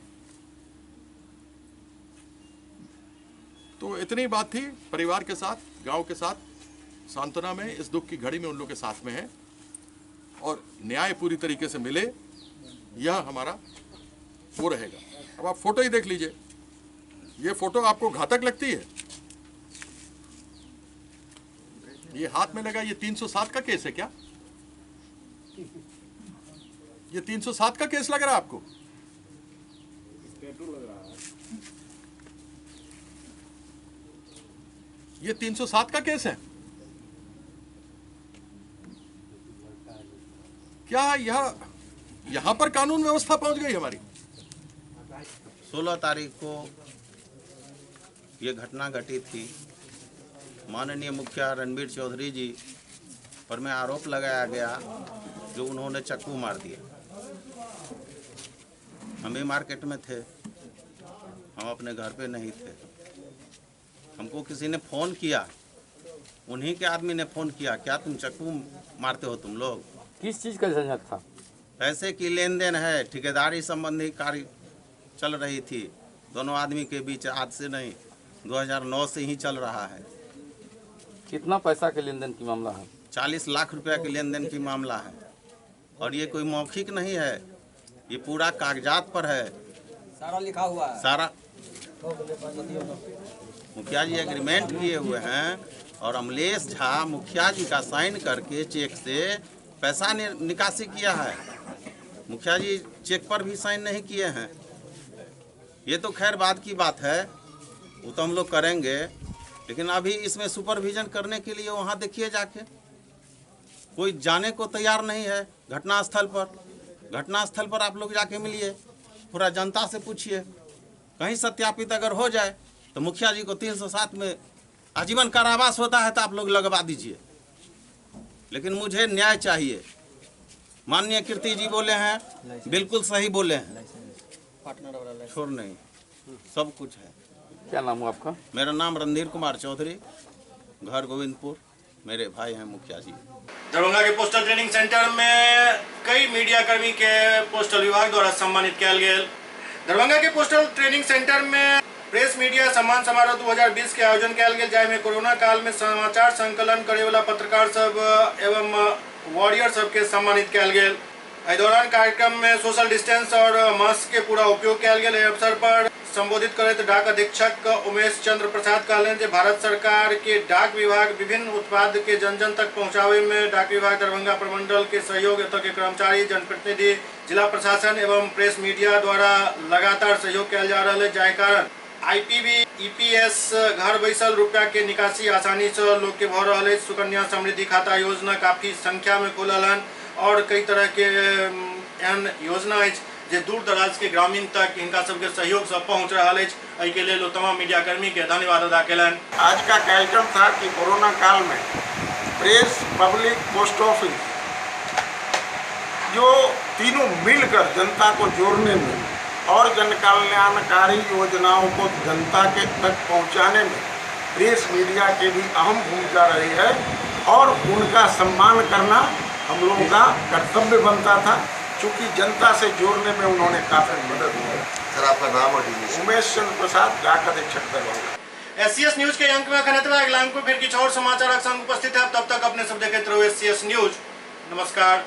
तो इतनी बात थी परिवार के साथ, गांव के साथ, सांत्वना में, इस दुख की घड़ी में उन लोग के साथ में है, और न्याय पूरी तरीके से मिले, यह हमारा वो रहेगा। अब आप फोटो ही देख लीजिए, ये फोटो आपको घातक लगती है? ये हाथ में लगा, ये 307 का केस है क्या? ये 307 का केस लग रहा है आपको? ये 307 का केस है क्या? यहां पर कानून व्यवस्था पहुंच गई हमारी। 16 तारीख को ये घटना घटी थी। माननीय मुखिया रणबीर चौधरी जी पर में आरोप लगाया गया जो उन्होंने चाकू मार दिया। हम भी मार्केट में थे, हम अपने घर पे नहीं थे। हमको किसी ने फ़ोन किया, उन्हीं के आदमी ने फ़ोन किया, क्या तुम चाकू मारते हो तुम लोग? किस चीज़ का झंझट था? पैसे की लेन देन है, ठेकेदारी संबंधी कार्य चल रही थी दोनों आदमी के बीच। आज से नहीं, 2009 से ही चल रहा है। कितना पैसा के लेन देन की मामला है? 40 लाख रुपया के लेन देन की मामला है, और ये कोई मौखिक नहीं है, ये पूरा कागजात पर है, सारा लिखा हुआ है। सारा मुखिया जी एग्रीमेंट किए हुए हैं, और अमलेश झा मुखिया जी का साइन करके चेक से पैसा निकासी किया है। मुखिया जी चेक पर भी साइन नहीं किए हैं। ये तो खैर बाद की बात है, वो तो हम लोग करेंगे, लेकिन अभी इसमें सुपरविजन करने के लिए वहाँ देखिए जाके, कोई जाने को तैयार नहीं है घटनास्थल पर आप लोग जाके मिलिए, पूरा जनता से पूछिए, कहीं सत्यापित अगर हो जाए तो मुखिया जी को 307 में आजीवन कारावास होता है तो आप लोग लगवा दीजिए, लेकिन मुझे न्याय चाहिए। माननीय कीर्ति जी बोले हैं, बिल्कुल सही बोले हैं, छोड़ नहीं, सब कुछ है। क्या नाम है आपका? मेरा नाम रणधीर कुमार चौधरी, घर गोविंदपुर, मेरे भाई हैं मुखिया जी। दरभंगा के पोस्टल ट्रेनिंग सेंटर में कई मीडिया कर्मी के पोस्टल विभाग द्वारा सम्मानित किया गया। दरभंगा के पोस्टल ट्रेनिंग सेंटर में प्रेस मीडिया सम्मान समारोह 2020 के आयोजन किया गया, जाहिमे कोरोना काल में समाचार संकलन करे वाला पत्रकार सब एवं वॉरियर सब के सम्मानित किया गया। इस दौरान कार्यक्रम में सोशल डिस्टेंस और मास्क के पूरा उपयोग किया गया। इस अवसर पर संबोधित करते डाक अधीक्षक उमेश चंद्र प्रसाद कहलें जे भारत सरकार के डाक विभाग विभिन्न उत्पाद के जन जन तक पहुंचावे में डाक विभाग दरभंगा प्रमंडल के सहयोग एतऽ के कर्मचारी, जनप्रतिनिधि, जिला प्रशासन एवं प्रेस मीडिया द्वारा लगातार सहयोग किया जा रहा है, जाहि कारण IPV EPS घर बैसल रुपया के निकासी आसानी से लोग के भ रहा है। सुकन्या समृद्धि खाता योजना काफी संख्या में खुलल है और कई तरह के एहन योजना है जे दूर दराज के ग्रामीण तक इनका सबके सहयोग से पहुँच रहा है। एहि के लिए तमाम मीडिया कर्मी के धन्यवाद अदा कलन। आज का कार्यक्रम था कि कोरोना काल में प्रेस, पब्लिक, पोस्ट ऑफिस जो तीनों मिलकर जनता को जोड़ने में और जन कल्याणकारी योजनाओं को जनता के तक पहुंचाने में प्रेस मीडिया की भी अहम भूमिका रही है और उनका सम्मान करना हम लोगों का कर्तव्य बनता था, चूँकि जनता से जोड़ने में उन्होंने काफ़ी मदद की। सर आपका नाम और उमेश चंद्र प्रसाद, डाक अधीक्षक दरभंगा। SCS न्यूज के अंक में खनतवा अगला अंक में फिर कुछ और समाचार संग उपस्थित है। तब तक अपने सब देखते रहो SCS न्यूज। नमस्कार।